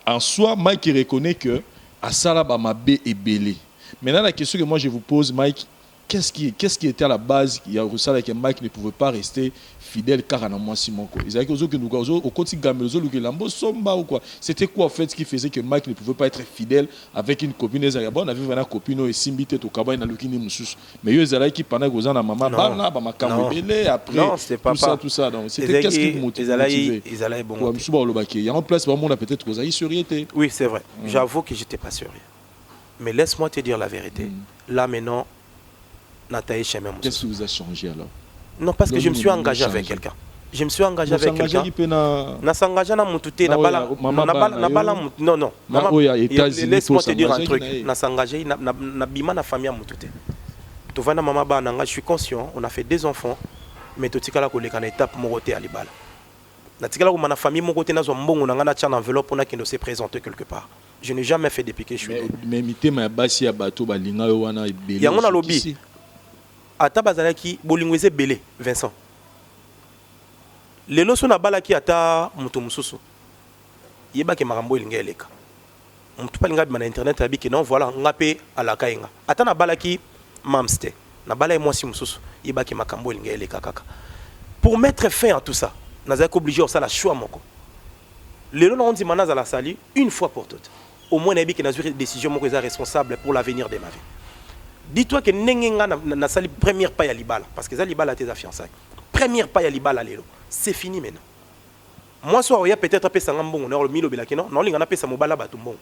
en soi Mike reconnaît que asala ba mabe ebelé. Maintenant la question que moi je vous pose Mike, qu'est-ce qui était à la base? Il y a ça que Mike ne pouvait pas rester fidèle car en moi Simon quoi. Ils avaient que nous au côté gamelozo le lambo somba ou quoi. C'était quoi en fait ce qui faisait que Mike ne pouvait pas être fidèle avec une copine? On avait une copine et Simbité au Kaba na lukini musus. Mais eux allaient qui pendant que na maman bana ba makambelé après non, c'était pas tout ça donc c'était qu'est-ce qui motivait? Ils allaient bon. Pour Msuba Olobaki. Il y a en place vraiment on a peut-être que ça y sérieuxité. Oui, c'est vrai. J'avoue que j'étais pas sérieux. Mais laisse-moi te dire la vérité. Là maintenant qu'est-ce qui vous a changé alors? Non, parce que je me suis engagé avec quelqu'un. Je me suis engagé avec quelqu'un. Na s'engagé na mututé na bala non non. Laisse-moi te dire un truc. Na s'engagé na bima na famille mututé. Tu vois na maman ba nanga, je suis conscient, on a fait 2 enfants mais to tikala ko leka na étape moroté à libala. Na tikala ko na famille moroté na zo mbongo na ngana tia na enveloppe on a qui ne s'est présenté quelque part. Je n'ai jamais fait depuis que je suis. Mais mitema basi ya bato balinga wana ebele. Yango na lobby. Ata bazalaki bolingweze belé Vincent. Lelo so na balaki ata muto mususu. Yeba ke makambo elinga eleka. Mutu palinga bi na internet abi ke non voilà ngape alaka inga. Ata na balaki mamste. Na bala moi si mususu. Yeba ke makambo elinga eleka kaka. Pour mettre fin à tout ça, nazaki obligé ça la choix moko. Lelo na onzi manaza la sali une fois pour toutes. Au moins nabi ke nazuri décision moko est responsable pour l'avenir de ma vie. Dis-toi que Nengenga n'a sali première paille à Libala. Parce que ça, Libala a tes fiançailles. Première paille à Libala, c'est fini maintenant. Moi, soir, il y a peut-être un sangambon, on a le milo bilakino. Non, il y a un peu de mobala batumbon.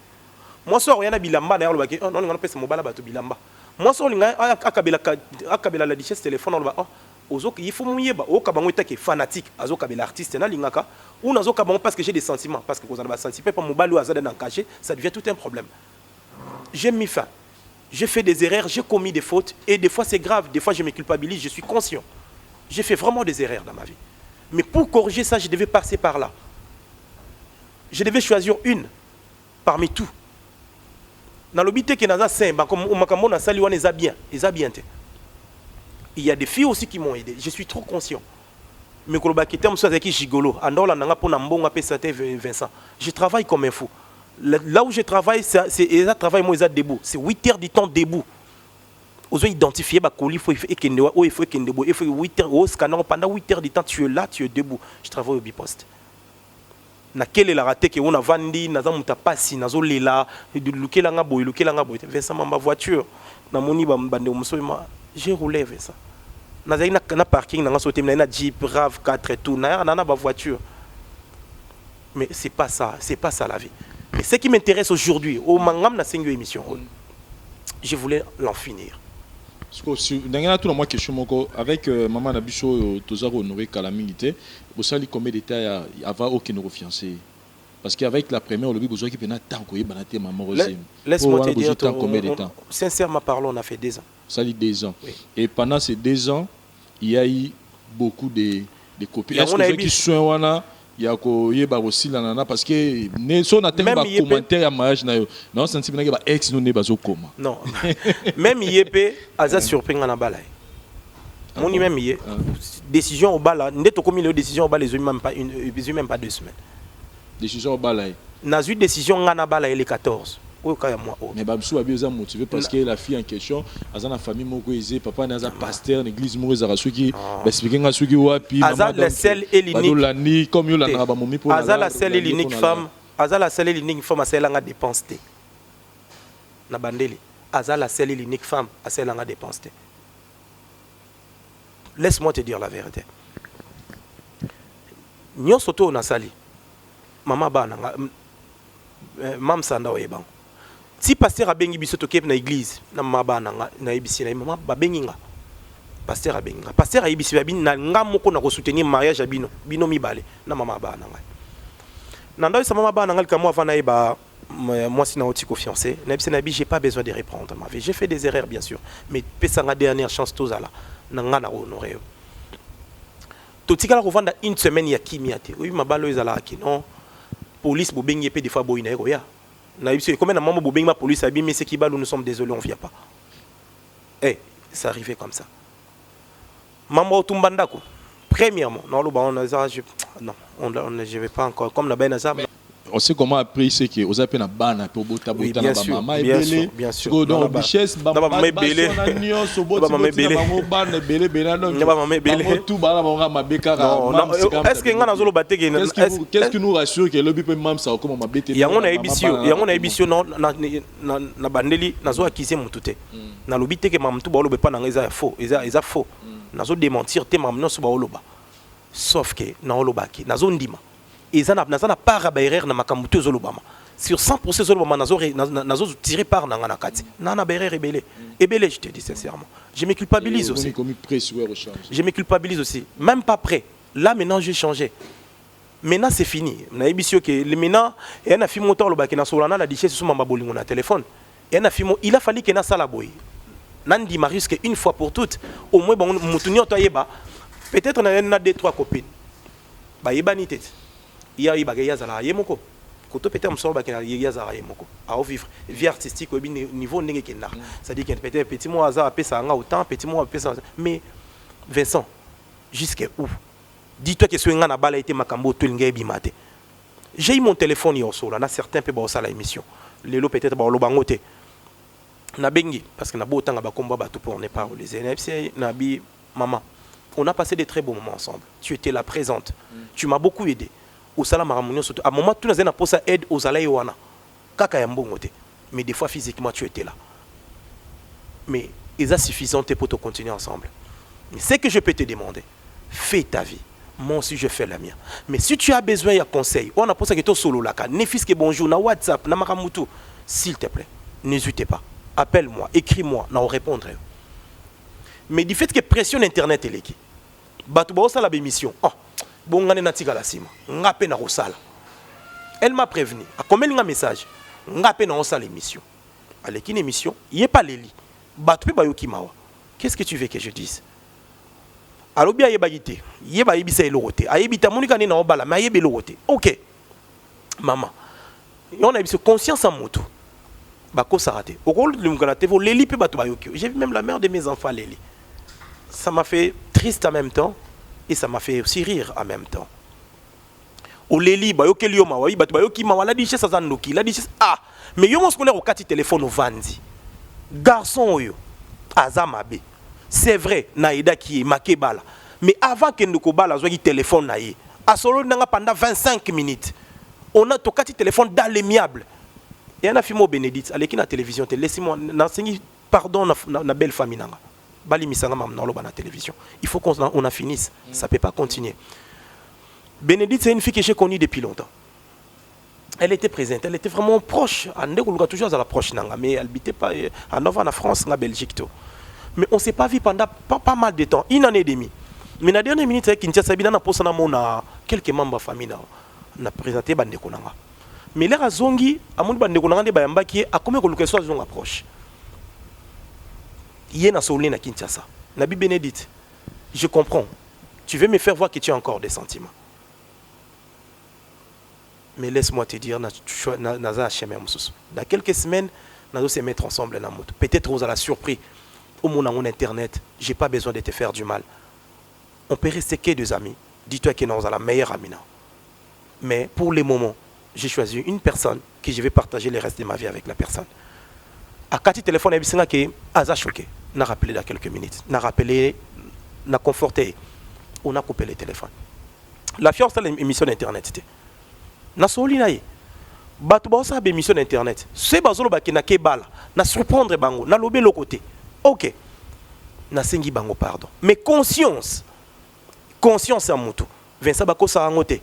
Moi, soir, il y a un bilamba, on a le bakino. Non, il y a un peu de mobala batu bilamba. Moi, soir, il y a un kabela la Duchesse téléphone, on a il faut mouiller, au kabango qui est fanatique, azo kabela artiste, na lingaka. Ou nazo kabango parce que j'ai des sentiments. Parce que vous en avez senti, pas mobala ou azade dans caché, ça devient tout un problème. J'ai mis fin. J'ai fait des erreurs, j'ai commis des fautes, et des fois c'est grave, des fois je me culpabilise, je suis conscient. J'ai fait vraiment des erreurs dans ma vie. Mais pour corriger ça, je devais passer par là. je devais choisir une parmi tout. Dans le but que naza saint, comme au makambo na sali wana eza bien, il y a des filles aussi qui m'ont aidé. Je suis trop conscient. Mais koloba ki terme soit qui gigolo, andola nanga pona mbonga pesa te Vincent. Je travaille comme un fou. Là où je travaille, c'est un travail moi debout. C'est 8 heures du temps debout. Aux identifier ba colis faut ekende wa il faut ekende bo il faut 8 heures au scanner pendant 8 heures du temps tu es là, tu es debout. Je travaille au biposte. Na quelle la raté que on a vandi na za muta pasi na zo lela lukela nga boy Vincent ma voiture na moni ba mbande musoma j'ai roulé Vincent na za na parking na sauté na Jeep RAV4 et tout na ba voiture. Mais c'est pas ça la vie. Et ce qui m'intéresse aujourd'hui au mangam na sengyo émission je voulais l'en finir. Dans tout moi question avec maman Nabiso Tozaro Honoré Calamité, vous savez combien d'états avant aucun fiancé. Parce qu'avec la première, le besoin qui peut tant que banaté maman Rosé. Laisse-moi te dire combien de temps. Sincèrement parlant, on a fait 2 ans. Ça dit 2 ans. Oui. Et pendant ces 2 ans, il y a eu beaucoup de copies. Est-ce que qui sont là il y a aussi là parce que ne sont na tellement commentaire à mariage na yo non senti na ba ex no ne bazo koma non même yep aza surpris na balai mon même yé décision au bala ndeto komi le décision au bala les même pas 2 semaines décision au bala na eu décision na bala le 14 mais Babsou a bien motivé parce que la fille en question a une famille moko aisée papa na pasteur l'église moko za suki expliquer nga suki wapi maman la seule et l'unique comme yo la na ba momi pour la seule et l'unique femme la seule et l'unique femme a celle nga dépense té na bandeli la seule et l'unique femme a celle nga dépense té. Laisse-moi te dire la vérité. Nyo soto na sali mama bana mam sanda oyebang. Si pasteur a bengi biso tokep na église na maba na ibisi na mama ba benginga pasteur a benginga pasteur a ibisi ba bin na ngamoko na ko soutenir mariage à bino mibale na mama ba na ngai na ndo sa mama ba na ngai ka moi vana iba moi si na oti ko fiancé na ibisi na bi j'ai pas besoin de reprendre ma vie j'ai fait des erreurs bien sûr mais pesa nga dernière chance tozala na nga na honorer totikala ko vanda une semaine ya kimiate oui mabalo ezala ki non police bo bengi pe des fois boina ko ya na yebisi combien de moments bobeng ma police abi mais c'est qui nous sommes désolés on vient pas. Ça arrivait comme ça. Maman tumbandako premièrement non je vais pas encore comme la ben ça. On sait comment après c'est que aux appels na bana pour bota bota na maman et bien sûr donc bichesse maman belé nyonso bota maman bana belé non maman belé tout bala bonga mabeka est-ce que ngana zolo bateke qu'est-ce qui nous rassure que le bipe mam ça comme mabete yango na ebisio non na bandeli nazo accuser mutute na lobite ke mam tout ba lobe pa na eza faux eza faux nazo démentir te mam non so ba loba sauf que na loba ki nazo ndima et ça n'a pas rabaire na makambuto zolobama sur 100% zolobama nazo tiré par na kati na baire rebelle je te dis sincèrement je me culpabilise aussi je me culpabilise aussi même pas prêt là maintenant j'ai changé maintenant c'est fini na ebisio que le maintenant et na fimo to lobaki na solana la dichesse sur mama bolingo na téléphone et na fimo il a fallu que na sala boy nandi Marius que une fois pour toutes au moins bon mutunyo to yeba peut-être na 2-3 copines ba yebani tete il y a yazala yemoko koto peut-être msolo ba kena yazala yemoko à vivre vie artistique au niveau ndenge kena ça dit que peut-être petit moi hasard pesa nga autant petit moi pesa mais Vincent jusqu'à où dis-toi que ce nga na bala été makambo to linga bimate j'ai eu mon téléphone hier soir là certains peut ba ça la émission lelo peut-être ba lobangote na bengi parce que na botanga ba komba ba tout pour ne pas les NFC na bi maman on a passé des très beaux moments ensemble tu étais là présente tu m'as beaucoup aidé au salam à surtout à un moment tu n'as pas posa aide aux alaïwana kaka ya mbongote mais des fois physiquement tu étais là mais ils a suffisant pour te continuer ensemble mais ce que je peux te demander fais ta vie moi aussi je fais la mienne mais si tu as besoin de conseil on a pour ça que tu solo là ne fils que bonjour na WhatsApp na makamutu s'il te plaît n'hésitez pas appelle-moi écris-moi na répondre mais du fait que pression internet est qui batu ba osala émission bon ngane natika la sima ngape na rosala elle m'a prévenu a combien un message ngape na rosala émission avec une émission yé pas leli batu pe bayoki mawa qu'est-ce que tu veux que je dise alors bien yeba gité yeba yebisa elorote ayebita monika ne na obala mais yebe elorote OK maman on a eu conscience en moto bako sarate au rôle de l'ungalaté vo leli pe bato bayoki j'ai vu même la mère de mes enfants leli ça m'a fait triste en même temps et ça m'a fait aussi rire en même temps au leli bayoki liyo mawa bato bayoki mawa la diche ça zandoki la diche ah mais yo mon scolaire au kati téléphone au vandi garçon yo azamabe c'est vrai naïda qui est maké bala mais avant que nous bala zo téléphone naïe à solo nanga pendant 25 minutes on a toqué téléphone dans l'amiable et on a filmé au Bénédicte avec la télévision laissez-moi pardon na belle famille nanga bali misanga mamna lo na télévision il faut qu'on a finisse ça peut pas continuer. Bénédicte c'est une fille que j'ai connue depuis longtemps. Elle était présente, elle était vraiment proche. Elle était toujours à la proche nanga mais elle habitait pas à Nova en France en Belgique tout. Mais on s'est pas vu pendant pas mal de temps, une année et demie. Mais la dernière minute avec Kinshasa bina na posa na mona quelques membres de famille na présenté bandeko nanga. Mais là azongi amoni bandeko nanga de bayamba qui a comme ko lukeso zong approche. Yé na solé na Kinshasa. Nabi Bénédicte, je comprends. Tu veux me faire voir que tu as encore des sentiments. Mais laisse-moi te dire dans quelques semaines nous allons se mettre ensemble dans la moto. Peut-être vous allez surpris. Au monde en internet, j'ai pas besoin de te faire du mal. On peut rester que deux amis. Dis-toi que nous sommes la meilleure amie. Mais pour le moment, j'ai choisi une personne que je vais partager le reste de ma vie avec la personne. À quand il téléphone, il y a que Aza choqué. On a rappelé dans quelques minutes. On a rappelé, on a conforté. On a coupé le téléphone. La fiance, c'est l'émission d'internet. On a soli naïe. Batu ba sa émission d'internet. C'est bazolo ba ki na ke bala. Na surprendre bango. Na lobé le côté. Ok. Na sengi bango pardon. Mais conscience. Conscience à mutu. Vincent bako sa ngote.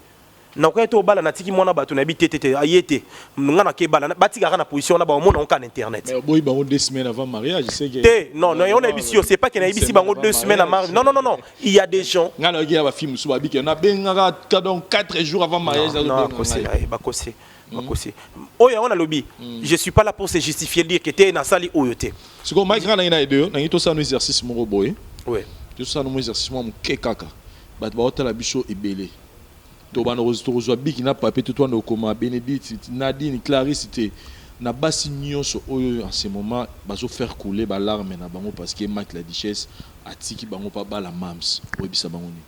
Na ko eto bala na tiki mona batu na bitete ayete. Nga na ke bala bati ga na position na ba mona on kan internet. Mais boy bango 2 semaines avant mariage, je sais que non, on a émission, c'est pas qu'il y a ici bango 2 semaines avant mariage. Non. Il y a des gens. Nga na gya ba film sou ba bi que na benga donc 4 jours avant mariage non, oh, on a lobby. Je suis pas là pour se justifier dire que tu es dans la salle ou tu es. C'est comme Mike Rana ina deux, na to ça un exercice mon boy. Oui. Tout ça un exercice mon kekaka. Ba ba hôtel biso ebele. To ba no zo biki na papier tout toi no comment Bénédicte, Nadine, Clarisse c'était na basi nyonso oyo en ce moment bazo faire couler ba larme na bango parce que Mike la duchesse atiki bango pa ba la mams. Oyebisa bango ni.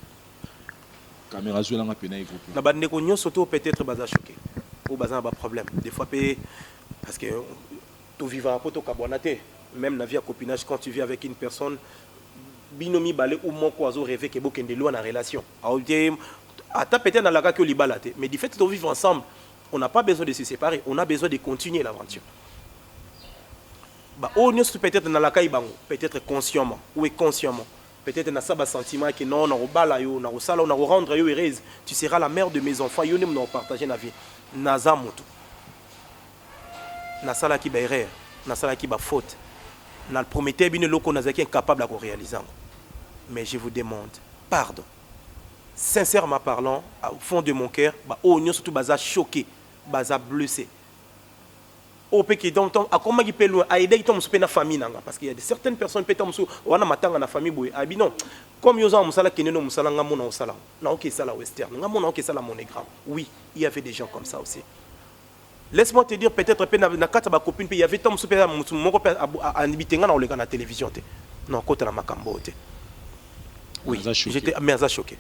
Caméra zo la nga pena groupe. Na ba ndeko nyonso to peut-être baza choqué. Ou bazan ba problème des fois parce que tu vivant pour to kabonate même la vie à copinage quand tu vis avec une personne binomi balé ou mon oiseau rêver que bokende loin en relation ata peut-être dans la cas que libalate mais du fait de vivre ensemble on n'a pas besoin de se séparer on a besoin de continuer l'aventure bah on est peut-être dans la cas bango peut-être consciemment ou inconsciemment peut-être dans ça bas sentiment que non on bala yo na sala on rendre yo heureuse tu seras la mère de mes enfants yo nem partager la vie naza moto na sala ki ba erreur na sala ki ba faute na prometteur bino loko nazaki incapable de réaliser mais je vous demande pardon sincèrement parlant au fond de mon cœur ba onyo surtout baza choqué baza blessé au peki donc à comment il peut loin à aider tom na famille nanga parce qu'il y a certaines personnes peut tom wana matanga na famille boy abi non comme yoza musala keneno musala nga mona osala na OK ça la western nga mona OK ça la monogramme oui il y avait des gens comme ça aussi laisse-moi te dire peut-être na kata ba copine il y avait tom super mon copain à habiter na oleka na télévision te non côté la makambo te oui j'étais mais choqué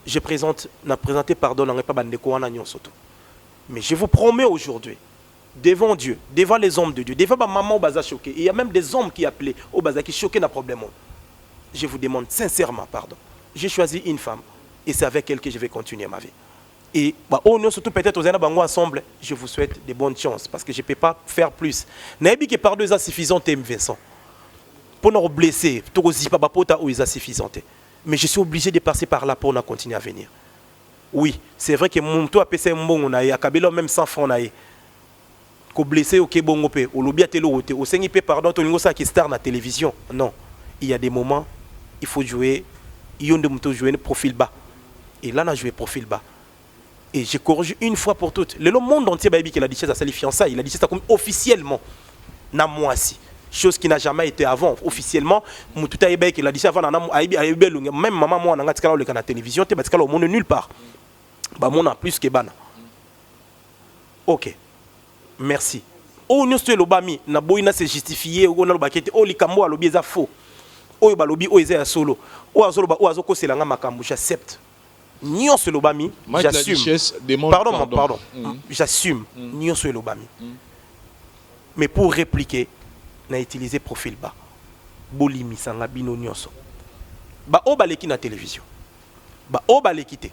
je présenté pardon na pas bandeko wana nyonso to mais je vous promets aujourd'hui devant Dieu, devant les hommes de Dieu, devant ma maman au baza choqué. Il y a même des hommes qui appelaient au baza qui choquaient dans problème. Je vous demande sincèrement pardon. J'ai choisi une femme et c'est avec elle que je vais continuer ma vie. Et surtout peut-être aux Bango ensemble, je vous souhaite de bonnes chances parce que je ne peux pas faire plus. N'ayez que par 2 ans suffisant, Vincent. Pour nous blesser, tout est suffisant. Mais je suis obligé de passer par là pour nous continuer à venir. Oui, c'est vrai que mon toit a payé un bon, on a même 100 francs. Ko blessé au kebongo pe au lobby à télé au sengi pe pardon to ningo ça qui star na télévision non il y a des moments il faut jouer yonde muto jouer profil bas et là on a joué profil bas et j'ai corrigé une fois pour toutes le monde entier baby qu'il a dit ça sa fiançailles il a dit ça comme officiellement na moi si chose qui n'a jamais été avant officiellement mututa ebe qu'il a dit ça avant na même maman moi na ngatikala le kana télévision te batikala au monde nulle part ba mon a plus que bana Ok, merci. Oh, nous sommes lobami, na boina se justifier, ou na lobakete, oh likambo a lobi eza faux. Oh balobi oh eza solo. Oh azolo oh azoko selanga makambo, j'accepte. Nyon se lobami, j'assume. Pardon. J'assume. Nyon se lobami. Mais pour répliquer, n'a utilisé profil bas. Bolimi sanga bino nyonso. Ba o baleki na télévision. Ba o baleki te.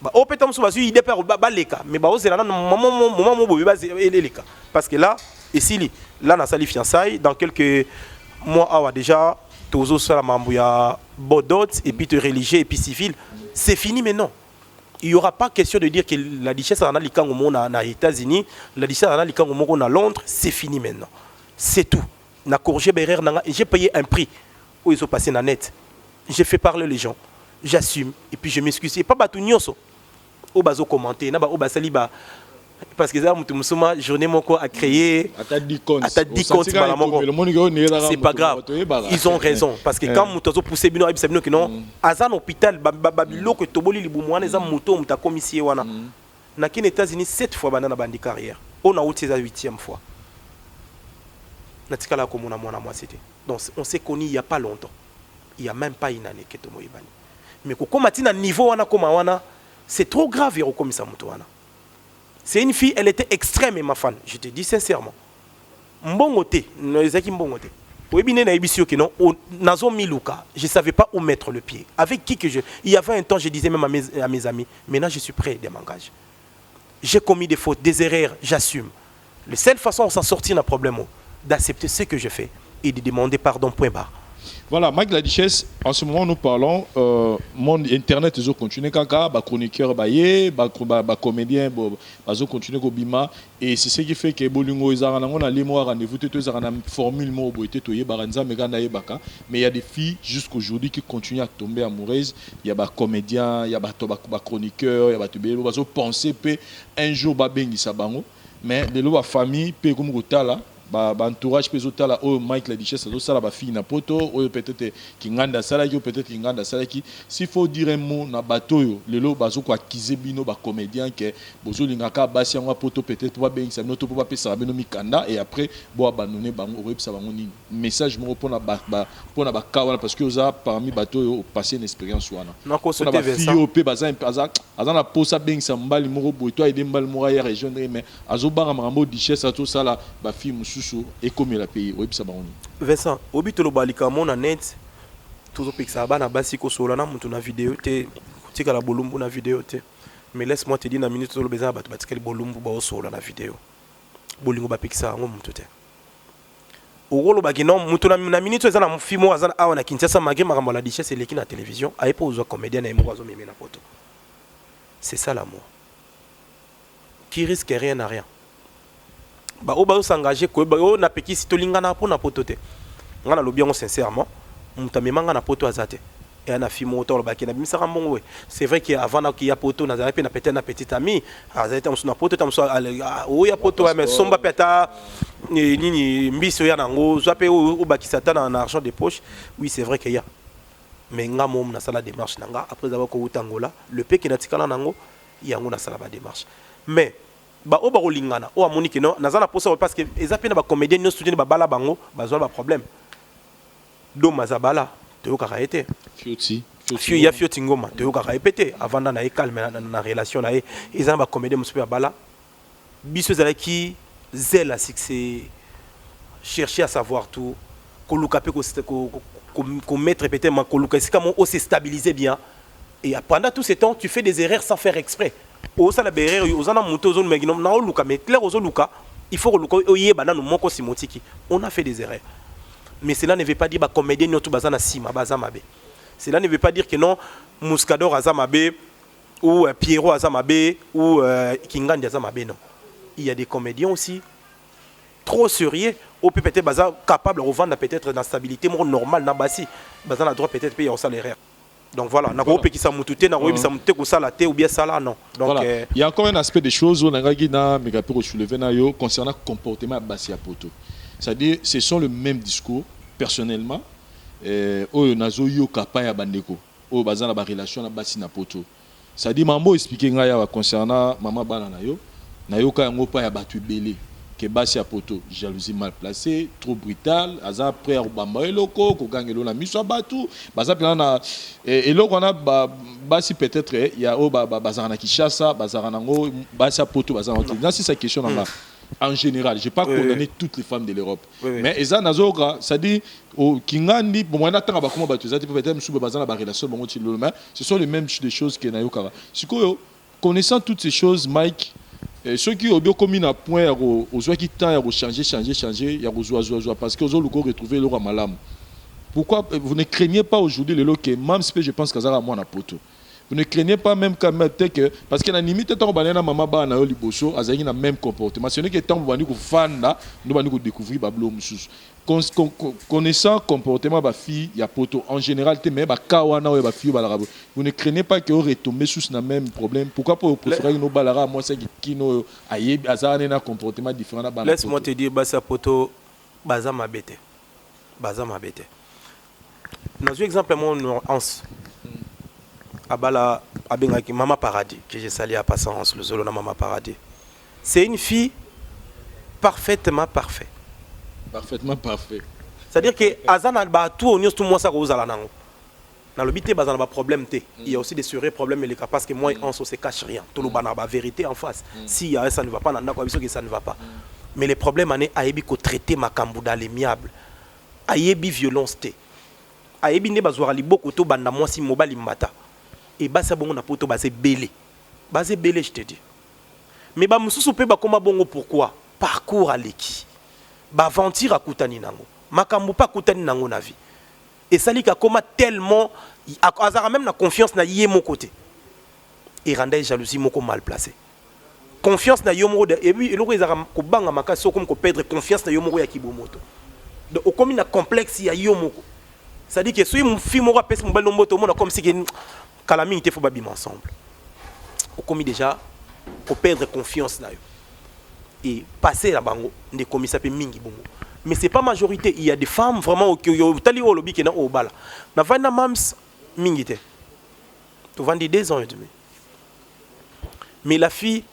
Ba o petam so basu idée per ba leka, mais ba o zela na moment mo bobi ba leka. Parce que là, ici là na sali fiançailles dans quelques mois awa déjà tozo sala mambuya bodot et puis te religieux et puis civil, c'est fini maintenant. Il n'y aura pas question de dire que la richesse en a likango mo na États-Unis, la richesse en a likango mo na Londres, c'est fini maintenant. C'est tout. Na corrigé Berer nanga, j'ai payé un prix où ils ont passé na net. J'ai fait parler les gens. J'assume et puis je m'excuse. Et pas batou nyonso. Au bazo commenter, na ba au basali ba parce que ça mutumsuma journée moko a créé à 10 comptes c'est pas grave. Ils ont raison parce que quand mutozo pousser bino abisa bino que non azan hôpital babilo que toboli libumwana za muto muta commissie wana. Na kin États-Unis 7 fois banana bandi carrière. On a outé la 8e fois. Natikala ko mona mwana moi c'était. Donc on s'est connu il y a pas longtemps. Il y a même pas une année que tomo ibani. Mais ko matina niveau wana koma wana c'est trop grave yero komisa muto wana. C'est une fille, elle était extrêmement fan, je te dis sincèrement. Mbongote, Nezaki Mbongote. Webine na ebisio que non, nazo miluka, je savais pas où mettre le pied. Avec qui que je il y avait un temps je disais même à mes amis, maintenant je suis prêt de m'engager. J'ai commis des fautes, des erreurs, j'assume. La seule façon de s'en sortir d'un problème, d'accepter ce que je fais et de demander pardon point barre. Voilà, Mike la Duchesse, en ce moment nous parlons, mon internet ils ont continué kaka, ba chroniqueur baye, ba comédien, ils ont continué kobima et c'est ce qui fait que bolingo ezarana on a les mois rendez-vous te ezarana formule mo boité toye baranza megana yebaka, mais il y a des filles jusqu'aujourd'hui qui continuent à tomber amoureuses, il y a ba comédien, il y a ba chroniqueur, il y a ba tubelo, ils ont pensé pe un jour ba bengisa bango, mais de la famille pe comme gotala entourage peut là oh Mike la Duchesse ça la fille na poto ou peut-être qui nganda salaki ou peut-être qui nganda salaki s'il faut dire un mot na bateau yo lelo bazo ko akize bino ba comédien que bozo lingaka basi ngwa poto peut-être ba ben ça noto pas pesa bino mikanda et après bo abandonner bango ou ça bango nini message mo pour na kawana parce que oza parmi bateau yo passer une expérience wana na ko sauter fille au pe bazan azana posa ben ça mbali moko boy toi aider mbali moko ya rejoindre mais azo banga mambo Duchesse tout ça là ba fille et comme la pays oui ça va Vincent obitolo balika mona net toujours pixa bana basi ko solana mutu na vidéo te tika la bolumbu na vidéo te mais laisse-moi te dire na minute tolo beza batu batika bolumbu ba osola na vidéo bolingo ba pixa ngo mutu te ogolo bagino mutu na minute eza na fimo azana awa na Kinshasa magé makambo la Duchesse eleki na télévision ayepo ozo comédien na emo azo meme na poto c'est ça l'amour qui risque rien à rien. Ba oba s'engager ko ba na peki si tolingana po na potote ngana lobi ngo sincèrement mutamemanga na poto azate et ana fimo to ba ki na bimisa mbongo c'est vrai que avant na ki ya poto na zape na peut-être na petite amie azate on na poto tamso o ya poto mais somba peta nini mbiso ya nango zape o ba ki satana na argent de poche oui c'est vrai qu'il y a mais nga mom na sala démarche nanga après avoir ko utangola le pe ki na tikala nango yango na sala ba démarche mais ba o ba rolingana o amoni que non nazana posa parce que ezapé na ba comédien no soutien ba bala bango bazwa ba problème do mazabala te o kaka été fioti ya fioti ngoma te o kaka répéter avant na e calme na relation na e ezana ba comédien musupe ba bala biso zala qui zèle à succès chercher à savoir tout ko lukape ko mettre peut-être ma ko luka c'est comment on se stabiliser bien et pendant tout ce temps tu fais des erreurs sans faire exprès. Il faut on a fait des erreurs. Mais cela ne veut pas dire que comédien nous bazana sima bazamabe. Cela ne veut pas dire que non Muscador azamabe ou Pierrot azamabe ou Kingandi azamabe non. Il y a des comédiens aussi trop sérieux ou peut-être baza capable de revendre peut-être dans stabilité normale na basi bazana droit peut-être payer au salaire. Donc voilà, na ko peki sa mututé na ko bisa muté ko sala té ou bien sala non. Donc voilà. Il y a encore un aspect des choses on a na megapiro soulever na yo concernant comportement basi à poto. C'est-à-dire ce sont le même discours personnellement o nazo yo kapa ya bandeko o bazana ba relation na basi na poto. C'est-à-dire mambo expliquer nga ya concernant maman bana na yo nayoka yango pa ya batu belé que basi ya poto jalousie mal placée trop brutal aza prêt à bamba eloko ko gangelo na miso batu baza pena na eloko na basi peut-être ya o bazana na Kinshasa bazana nango basi ya poto bazana na c'est sa question na en général j'ai pas condamné toutes les femmes de l'Europe mais eza nazoka ça dit au kingandi bon na tanga ba comment batu za peut-être msuba bazana ba relation bon mais ce sont les mêmes choses que nayoka sikoyo connaissant toutes ces choses Mike. Ceux qui ont bien commis un point, aux gens qui tendent à changer, il y a aux parce que vous avez retrouvé le malam. Pourquoi vous ne craignez pas aujourd'hui le que même si je pense que ça a moins à poto. Vous ne craignez pas même quand même que parce que la limite tant que maman ba na liboso azali na même comportement. Ce n'est que tant que vous fan là, nous allons découvrir bablo mususu. Connaissant comportement ba fille ya poto en général te mais ba kawana ou ba fille ba la vous ne craignez pas que vous retombez sous le même problème. Pourquoi pour préférer nos balara moi c'est qui no ayebi azana na comportement différent ba. Laisse-moi te dire basa poto baza mabete. Baza mabete. Dans un exemple mon Hans Abala Abengaki Mama Paradis que j'ai sali à passant le Zolo na Mama Paradis. C'est une fille parfaitement parfaite. Parfaitement parfait. C'est-à-dire que Azana ba tout on tout moi ça kozala nango. Dans le bité bazana ba problème té. Il y a aussi des sérieux problèmes mais les cas parce que moi on se cache rien. Tout le bana ba vérité en face. Si y a ça ne va pas nanda ko biso que ça ne va pas. Mais les problèmes ané ayebi ko traiter makambu dans l'amiable. Ayebi violence té. Ayebi ne bazwara liboko to banda moi si mobali mbata. Et basa bongo na poto basé belé. Basé belé je te dis. Mais ba mususu pe ba koma bongo pourquoi? Parcours à l'équipe. Ba aventure à kutani nango. Makambu pa kutani nango na vie. Et ça li ka koma tellement azara même na confiance na yé mon côté. Et randa jalousie moko mal placé. Confiance na yomo de et puis eloko ezara ko banga makasi comme ko perdre confiance na yomo ya kibomoto. Donc au comme na complexe ya yomoko. Ça dit que si mon fille moko pèse mon bal moto mon comme si que calamité faut babim ensemble. Au commis déjà pour perdre confiance là. Et passer la bango des commissaires mingi bongo. Mais c'est pas majorité, il y a des femmes vraiment qui ont tali au lobby qui na au bala. Na vana mams mingi te. Tu vends 2 ans et demi. Mais la fille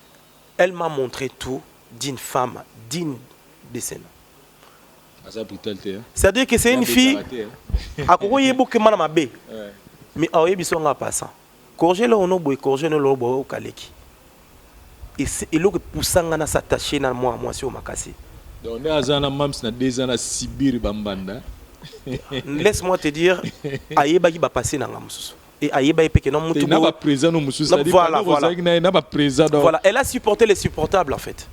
elle m'a montré tout d'une femme digne de ses noms. C'est-à-dire que c'est une fille à koye beaucoup mana mabe. Mais aoye biso nga passant. Corger le ono boy corger no lo boy kaleki. Et l'eau que poussanga na s'attacher na moi sur makasi. Donc on est azana mams na 2 ans na Sibir bambanda. Laisse-moi te dire ayeba ki ba passer na ngamususu. Et ayeba epeke non mutu na ba présent no mususu. Voilà. Na ba présent. Voilà, elle a supporté les supportables en fait.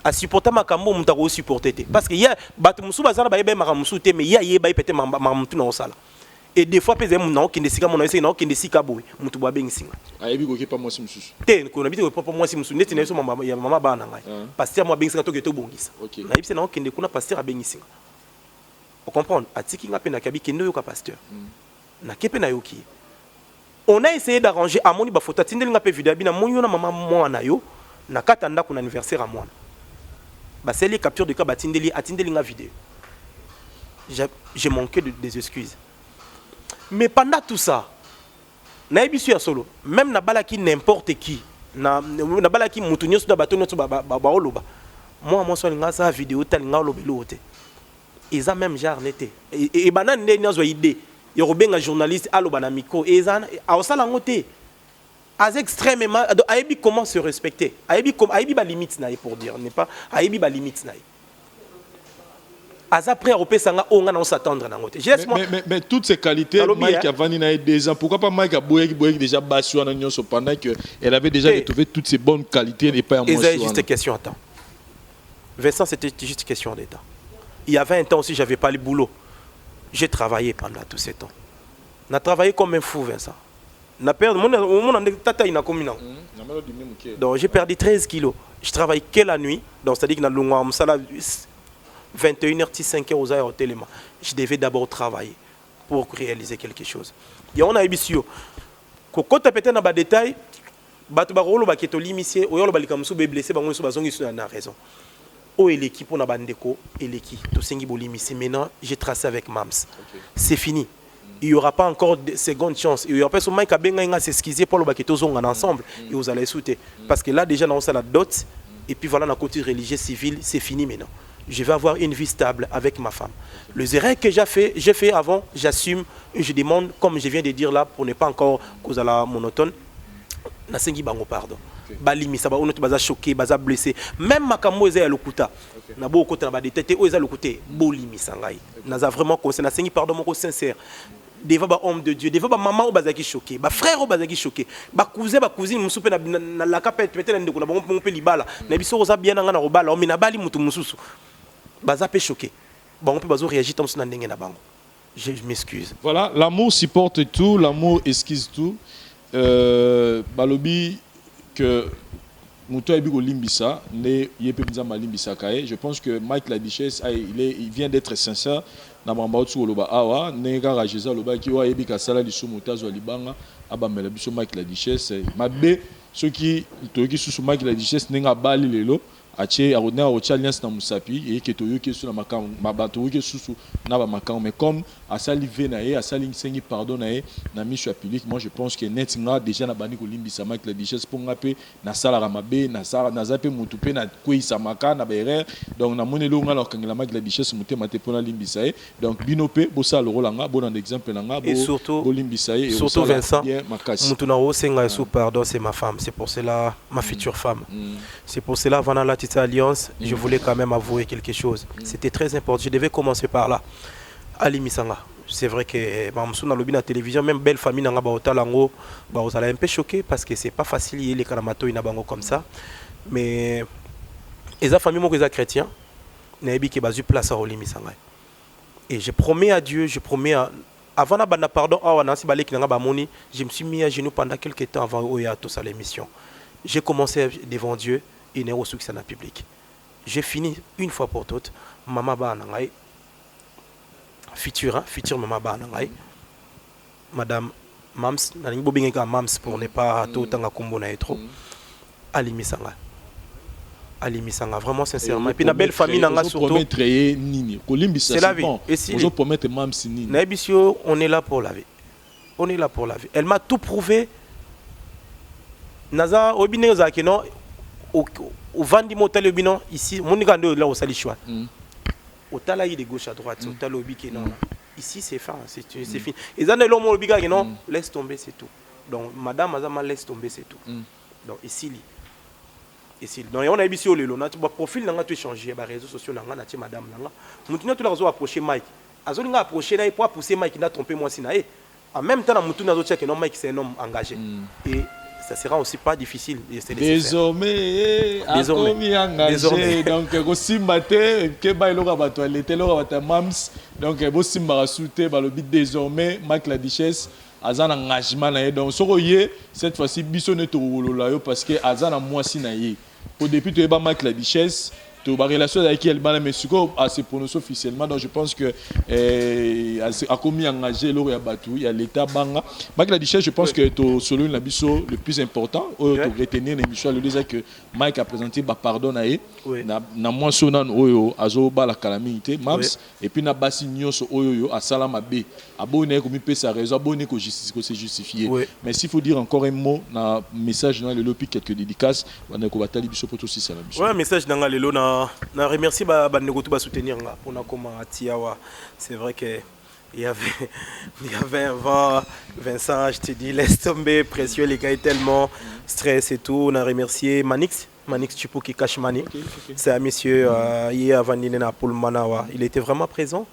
A supporter makambo mutako supporter te parce que ya batu musu bazana ba yeba makamusu te mais ya yeba epete mamamutu na osala. Et des fois pèse mon nom qui ne sika mon nom qui ne sika boy mutu ba bengisinga. Ayebi ko ke pas moi si mususu. Te ko na bito pas moi si mususu neti na so mama ba na ngai. Pasteur moi bengisinga to ke to bongisa. Na yebise na okende kuna pasteur a bengisinga. Vous comprenez? Atiki nga pe na kabi kendo yo ka pasteur. Na kepe na yoki. On a essayé d'arranger à moni ba photo tindeli nga pe vidéo bina monyo na mama mwana yo na katanda ko anniversaire à mwana. Bah c'est les captures de cas batindeli atindeli nga vidéo. J'ai manqué des excuses. Mais pendant tout ça, na ebisu ya solo, même na balaki n'importe qui, na balaki mutunyo suda batonyo su ba oloba. Moi so nga sa vidéo tal nga olobelo te. Eza même genre nete. Et banane ne nyazo idée. Yo robenga journaliste aloba na micro eza a osala ngote. Az extrêmement ayebi comment se respecter. Ayebi ba limite na pour dire, n'est pas ayebi ba limite na. Après, on s'attendre. Mais toutes ces qualités, Mike a vanné 2 ans. Pourquoi pas Mike a déjà battu pendant qu'elle avait déjà retrouvé toutes ces bonnes qualités et pas en moi. C'est juste une question à temps. Vincent, c'était juste une question d'état. Il y a 20 ans aussi, je n'avais pas le boulot. J'ai travaillé pendant tous ces temps. On a travaillé comme un fou, Vincent. Donc j'ai perdu 13 kilos. Je travaille que la nuit. Donc c'est-à-dire que dans le salaire 21h, 5h aux heures au téléma. Je devais d'abord travailler pour réaliser quelque chose. Et on a eu bisio. Quand tu as pété dans les détails, tu as limité, tu as blessé, tu as raison. Et l'équipe, on a bandeko, et l'équipe, tout ce qui est limité. Maintenant, j'ai tracé avec Mams. C'est fini. il y aura pas encore de seconde chance. Il y aura pas seulement qu'à bien s'excuser pour le baquet ensemble et vous allez sauter parce que là déjà dans la dot et puis voilà la côté religieux civil, c'est fini maintenant. Je vais avoir une vie stable avec ma femme. Les erreurs que j'ai fait avant, j'assume et je demande, comme je viens de dire là, pour ne pas encore causer la monotone, nasengi bango pardon. Balimi ça va on te baza choqué, baza blessé. Même makambo eza ya lokuta. Na bo côté na ba détecter o eza lokuté, bolimi sangai. Naza vraiment conseil nasengi pardon mon sincère. Devant ba homme de Dieu, devant ba maman o bazaki choqué, ba frère o bazaki choqué, ba cousin ba cousine musupe na la capette peut-être ndeko na bango pe libala. Na biso oza bien nga na robala, o mina bali mutu mususu. Baza pe choqué. Bango pe bazo réagir comme ça na ndenge na bango. Je m'excuse. Voilà, l'amour supporte tout, l'amour esquisse tout. Balobi que Mouto Ebigo Limbisa, né Yepemzama Limbisa Kaye. Je pense que Mike Ladichesse, il vient d'être sincère. Namambao Loba Awa, Nega Rajeza Loba qui wa Ebika Sala Lisso Moutazo Libanga, Abamela Biso Mike Ladichesse. Mabe, ceux qui sous Mike Ladichesse, Nenga Bali Lelo. Ache arodna ocha alliance na musapi et que toyo ke sur na makam mabato ke susu na ba makam mais comme asali venae asali nsengi pardon nae na mission public moi je pense que net nga déjà na bani ko limbisa mak la richesse pour ngape na sala ramabe na sala na zape mutu pe na kwisa maka na bere donc na monelo nga lokangela mak la richesse mutema te pona limbisa donc binope bosa le rolanga bon exemple nanga et surtout bo limbisa et surtout Vincent mutu na o senga sous pardon c'est ma femme c'est pour cela ma future femme c'est pour cela avant la alliance, je voulais quand même avouer quelque chose. C'était très important. Je devais commencer par là. Ali Misanga. C'est vrai que dans le la télévision, même belle famille n'a pas lango, vous allez un peu choqué parce que c'est pas facile les karamato ina bango comme ça. Mais les familles moi les chrétiens, n'abi qui basu place à Ali Misanga. Et je promets à Dieu, je promets à avant la bande pardon, je me suis mis à genoux pendant quelques temps avant Oya tous à l'émission. J'ai commencé devant Dieu. Il n'est au succès dans le public. J'ai fini une fois pour toutes. Maman ba nangai. Future maman ba nangai. Madame Mams, nalingi bobingeka Mams pour ne pas tout temps à combo na trop. Ali Misanga. Ali Misanga vraiment sincèrement. Et puis la belle famille nanga surtout. C'est la vie. Et si vous promettez Mams nini. Na bisio on est là pour la vie. On est là pour la vie. Elle m'a tout prouvé. Naza obine zakeno au vandi motel bino ici mon gars là au sali choix au talaï de gauche à droite au talobi qui non ici c'est fin c'est fini et ça l'homme au biga non laisse tomber c'est tout donc madame azama laisse tomber c'est tout donc ici donc on a ici au lelo na tu profil nanga tu changer ba réseaux sociaux nanga na ti madame nanga mutuna tu la zo approcher Mike azolinga approcher na pour pousser Mike na tromper moi sina en même temps na mutuna zo check non Mike c'est un homme engagé et ça sera aussi pas difficile. Désormais, engagé. Donc, Simbaté, Keba Elora Batoilete, Elora Batamams, donc, Simba Souté, désormais, Mike la Duchesse, Azan engagement. Donc, cette fois-ci, Bissonne Tourolo, parce que Azan a moi sinaïe. Au début, tu es Mike la Duchesse. La relation avec elle, mais a se prononcé officiellement. Donc je pense que a commis engagé l'eau et abattu. Il y a l'État banga. Mike la Duchesse, je pense que selon la biso le plus important, retenir l'émission, le disait que Mike a présenté pardon à na moi sonan oyo azo ba la calamité Mams et puis na basi nyonso oyo a salama b abonné comme peut sa raison abonné que justice que c'est justifié. Mais s'il faut dire encore un mot na message dans le lopi quelques dédicaces on a ko batali biso pour aussi ça la biso. Ouais, message dans le lo na remercier ba négoto ba soutenir nga pour na comment atiawa. C'est vrai que il y avait un vent, Vincent, je te dis, laisse tomber, précieux, les gars, tellement stress et tout. On a remercié Manix Chupo qui cache Mani. C'est un monsieur, hier avant Nina Paul Manawa. Il était vraiment présent.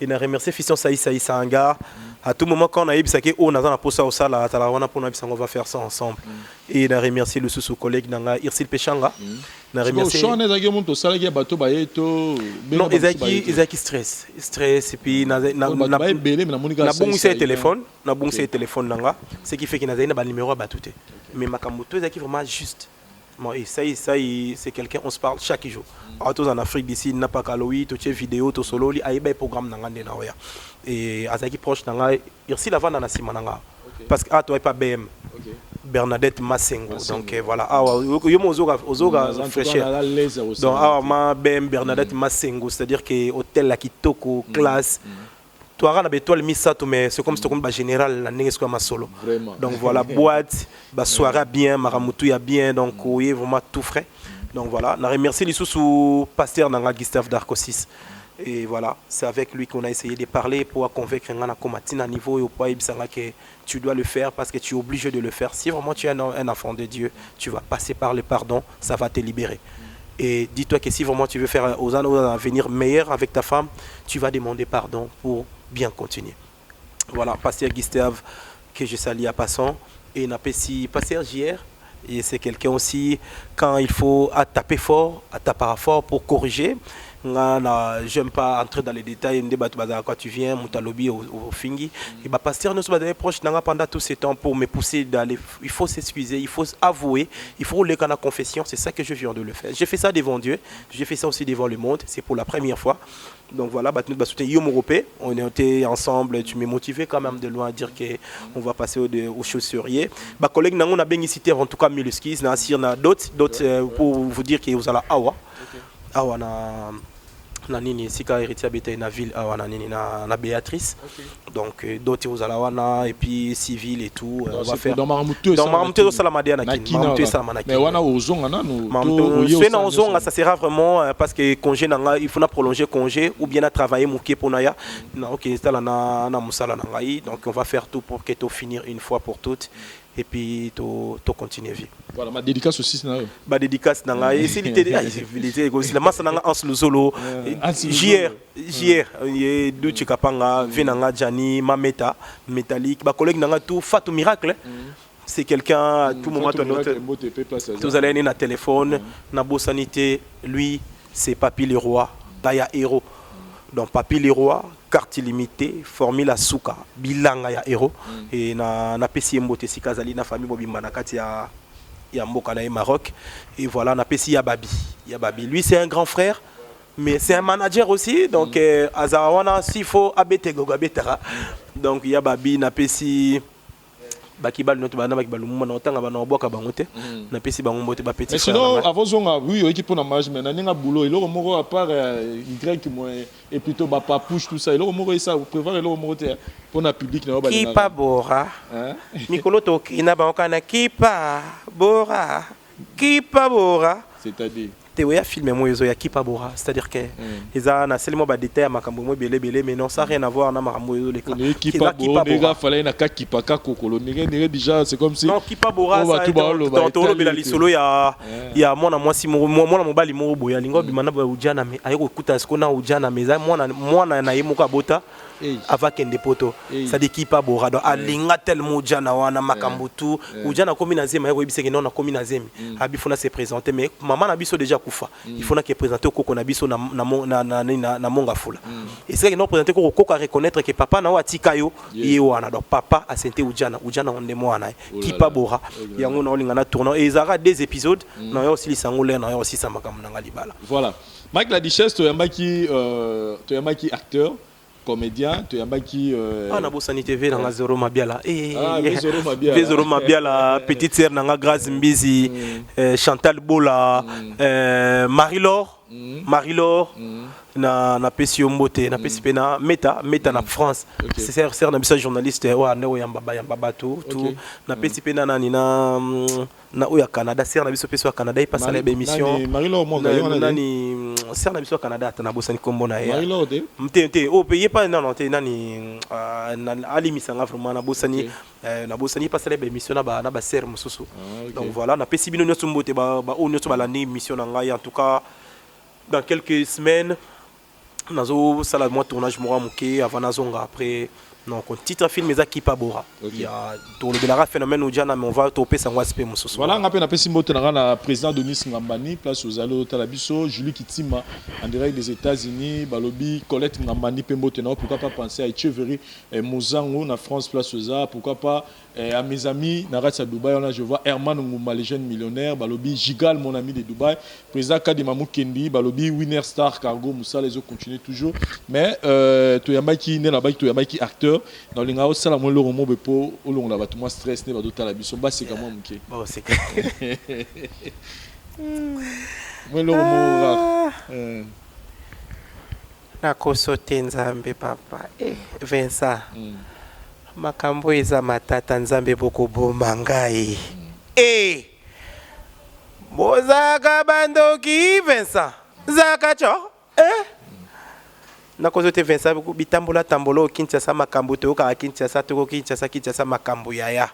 Il a remercié Fission Saï Sanga. À tout moment, quand on a eu Bisaki, on a posé au sala, on va faire ça ensemble. Et il a remercié le sous-collègue Irsil Pechanga. Il a remercié. Non, Ezaki stress et puis na bon téléphone ce qui fait qu'il n'a pas numéro à battre. Mais Makamoto Ezaki vraiment juste. Et ça c'est quelqu'un on se parle chaque jour. Tous en Afrique d'ici n'a pas Kaloui, toutes les vidéos, tout solo, il y a des programmes dans Nanga et Azaki proche Nanga, il la vend dans la Simananga parce que toi pas BM. Bernadette Massengo. Donc voilà, ozoga fraîcheur. Donc ma BM Bernadette Massengo, c'est-à-dire que hôtel la Kitoko classe Toi, on a étoile misato, mais c'est comme général, la n'est comme solo. Vraiment. Donc voilà, boîte, soirée bien, maramutu ya bien, donc oui, vraiment tout frais. Donc voilà, on a remercié les sous pasteur Nanga Gustave Darkosis. Et voilà, c'est avec lui qu'on a essayé de parler pour convaincre Ngana Komatina à niveau et au point que tu dois le faire parce que tu es obligé de le faire. Si vraiment tu es un enfant de Dieu, tu vas passer par le pardon, ça va te libérer. Et dis-toi que si vraiment tu veux faire aux années un avenir meilleur avec ta femme, tu vas demander pardon pour bien continuer. Voilà, pasteur Gustave, que je salue à passant, et pasteur JR. Et c'est quelqu'un aussi, quand il faut taper fort, fort pour corriger. J'aime pas entrer dans les détails, quand tu viens, Moutalobi au Fingi. Et pasteur, nous sommes proches pendant tout ce temps pour me pousser d'aller. Il faut s'excuser, il faut avouer, il faut aller dans la confession. C'est ça que je viens de le faire. J'ai fait ça devant Dieu, j'ai fait ça aussi devant le monde. C'est pour la première fois. Donc voilà, on était ensemble. Tu m'es motivé quand même de loin à dire qu'on va passer aux chaussuriers. Ma collègue, on a bien cité en tout cas Miluskis, d'autres pour vous dire que vous allez Awa. Awa na nini sika héritier beta na ville na nini na Béatrice. Donc d'autres aux alawana et puis civil et tout on va faire dans Maramoutou salamadia na kin Maramoutou salamana mais wana ozonga na no ozonga ça sera vraiment parce que congé nanga il faut na prolonger congé ou bien à travailler mouké pour naya OK c'est là na musala na ngai donc on va faire tout pour que to finir une fois pour toutes et puis to continuer vie. Voilà ma dédicace aussi na yo. Ba dédicace na ngai c'est l'idée la masse na ans le solo JR du Chikapanga Venanga Jani Mameta métallique ba collègue nanga tout Fatou Miracle. C'est quelqu'un à tout moment vous allez aller na téléphone na Bossanité lui c'est Papi Leroy Daya Hero. Donc Papi Leroy carte illimitée formule à Souka bilanga ya Hero et na pesi mbote sikazali na famille bobimba na kati ya mboka na Maroc et voilà na pesi ya Babi lui c'est un grand frère mais c'est un manager aussi donc azawana s'il faut abete gogo abetara donc ya Babi na pesi bakibal notre bana bakibal muma na otanga bana boka bangote na pesi bango mbote ba petit. Mais sinon avant zonga oui équipe pour na match mais na ninga boulot il moko à part Y moi et plutôt ba papouche tout ça il moko ça vous prévoir il moko pour na public na ba kipa bora mikolo to kina ba okana kipa bora c'est-à-dire Théoya filme moi ya kipa bora c'est-à-dire que ils a na seulement ba détail makambo mo belé mais non ça rien à voir na makambo yo les kipa bora fallait na kipa ka kokolo nire déjà c'est comme si non kipa bora ça dans le bela lisolo ya mwana mwasi mwana mobali mo boya lingo bimana ba ujana mais ayeko kuta skona ujana mais mwana na yemo ka bota avec un dépoto ça dit kipa bora donc alinga tellement ujana wana makambo tout ujana komi na zema yeko biseke non na komi na zemi abifuna se présenter mais maman na biso déjà kufa il faut na que présenter koko na biso na monga fula et c'est que non présenter koko à reconnaître que papa na wa tikayo ye wana donc papa a senté ujana onde mwana kipa bora yango na olinga na tournant et izara des épisodes na yo aussi lisangole na yo aussi samakam na libala. Voilà Mike la Duchesse to yambaki acteur comédien to yambaki na Bosani TV na Zoro Mabiala Zoro Mabiala petite sœur na Grace Mbizi Chantal Bola Marie-Laure na pesi mbote na pesi pena meta na France c'est sœur na bisa journaliste wa na yamba tout na pesi pena nani na oya Canada sœur na biso pesi wa Canada il passe à l'émission Marie-Laure monga nani sœur na biso wa Canada na Bosani kombo na ya Marie-Laure mte o paye pas non te nani ali misanga vraiment na Bosani passe à l'émission na ba sœur mususu donc voilà na pesi bino nyoso mbote ba o nyoso ba la émission na ngai en tout cas dans quelques semaines nazo sala moi tournage mora muke avant nazonga après donc on titre film eza kipa bora il y a tour de la phénomène ujana mais on va toper ça aspect mususu voilà ngape na pesi mbote na président Denis Ngambani place aux allo talabiso Julie Kitima en direct des États-Unis balobi Colette Ngambani pe mbote na pourquoi pas penser à Echeverry Mozango na France place aux arts pourquoi pas à mes amis na Ratsa Dubaï là je vois Herman Ngumba le jeune millionnaire balobi Gigal mon ami de Dubaï président Kadima Mukendi balobi Winner Star Cargo Moussa les autres continuent toujours mais toyamaki ne là-bas toyamaki acteur dans les gars ça la moi le romo bepo au long là ba tout moi stress ne ba d'autres la biso ba c'est comment muké bon c'est moi le romo nakosote nzambe papa Vincent makambo eza matata nzambe bokoboma ngai bozaka bandoki Vincent zaka cho nakozote Vincent bitambola tambola Kinshasa makambo te oka Kinshasa to Kinshasa makambo yaya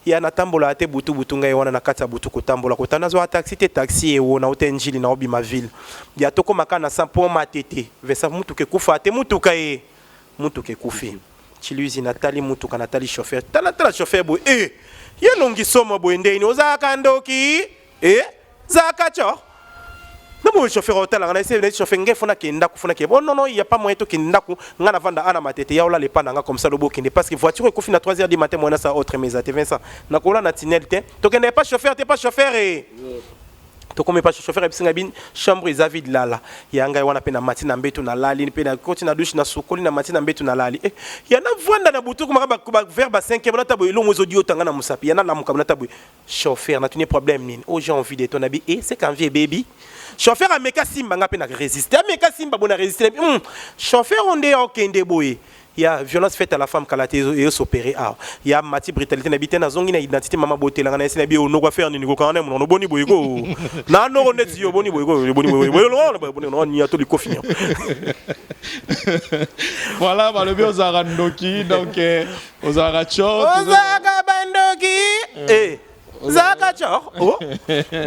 ya natambola ate butu ngai wana nakata butu kotambola kotana zo taxi te taxi e wona ote njili na obi ma ville ya toko makana sampo matete Vincent mutu ke kufa ate mutu ke kufi chiluzi natali mutu kana natali chauffeur tala chauffeur bo ye longi somo bo ndeni ozaka ndoki zaka cho nabo chauffeur hôtel ngana essayer de chauffeur ngefona kenda kufuna ke bon non il y a pas moyen to kenda ku ngana vanda ana matete ya ola le pana nga comme ça lobo kende parce que voiture ko fina 3h du matin moi ça autre mais à Vincent na kola na tinel te to kende pas chauffeur to comme pas chauffeur ebisinga bin chambre is vide là ya ngai wana pe na matina mbetu na lali pe na koti na douche na sokoli na matina mbetu na lali ya na vanda na butu kuma ba verbe 5 bana tabo lo mozo dio tanga na musapi ya na lamuka na tabo chauffeur na tuni problème nini oh j'ai envie de ton habit c'est quand vie baby chauffeur a meka simba nga pe na résister meka simba bona résister chauffeur onde okende boye il y a violence faite à la femme quand elle s'opérer il y a mati brutalité n'habite na zongi na identité maman beauté la na esi na bi ono kwa faire ni ko kana mo no boni boyiko na no net yo boni boyiko boni no ni ato liko finir voilà bah le bio zarandoki donc ozaracho bandoki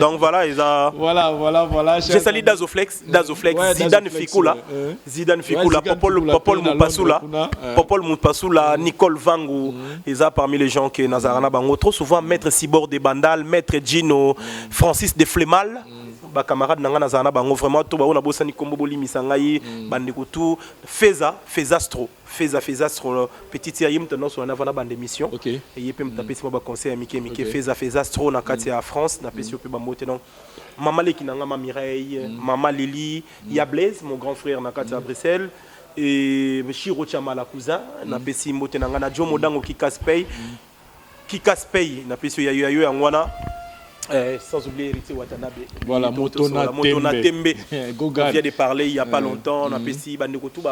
donc voilà ils a voilà j'ai sali Dazoflex ouais, Zidane Fikula Popol Mupasula Nicole Vangu ils a parmi les gens qui Nazarana bango trop souvent maître Cibor de Bandal maître Gino Francis de Flemal ba camarade nanga Nazarana bango vraiment to ba ona bosani kombo bolimisa ngai bandikutu Fezastro petite série maintenant sur la bande d'émission et il peut me taper si moi conseil à Mickey Fezastro na kati à France na pesi pe ba moté donc maman Leki nanga ma Mireille maman Lily ya Blaise mon grand frère na kati à Bruxelles et Chiro Chamala cousin na pesi moté nanga na Jomo Dango qui casse paye na pesi ya yo ngwana sans oublier Héritier Watanabe. Voilà, Motona Tembe. On vient de parler il n'y a pas longtemps. On a pesi bandeko tout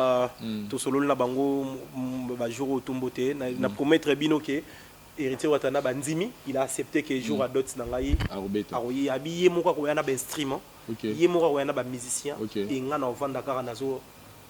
to solo na bango ba jour tomboté na promettre bino que Héritier Watanabe Nzimi, il a accepté que jour à d'autres na ngai. Aroyi habillé moko ko yana ba instrument. Yé moko ko yana ba musicien et ngana vanda kara nazo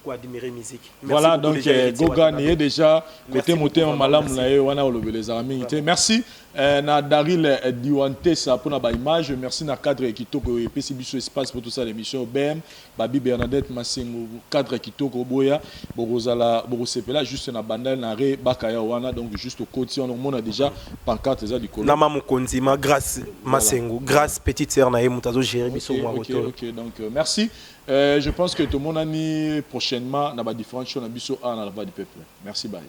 admirer musique. Voilà donc Goga nié déjà côté moté malamu na yo wana olobeleza amis. Merci na Daril Diwante ça pour na ba image, merci na cadre kitoko et pesi biso espace pour tout ça l'émission BM Babi Bernadette Masengo cadre kitoko boya borozala borosepela juste na bandal na re bakaya wana donc juste au côté on a déjà pancarte za likolo. Na mamu konzima grâce Masengo grâce petite sœur na mutazo gérer biso moi OK donc merci. Je pense que tout le monde a mis prochainement dans différentes choses dans la voix du peuple. Merci, bye.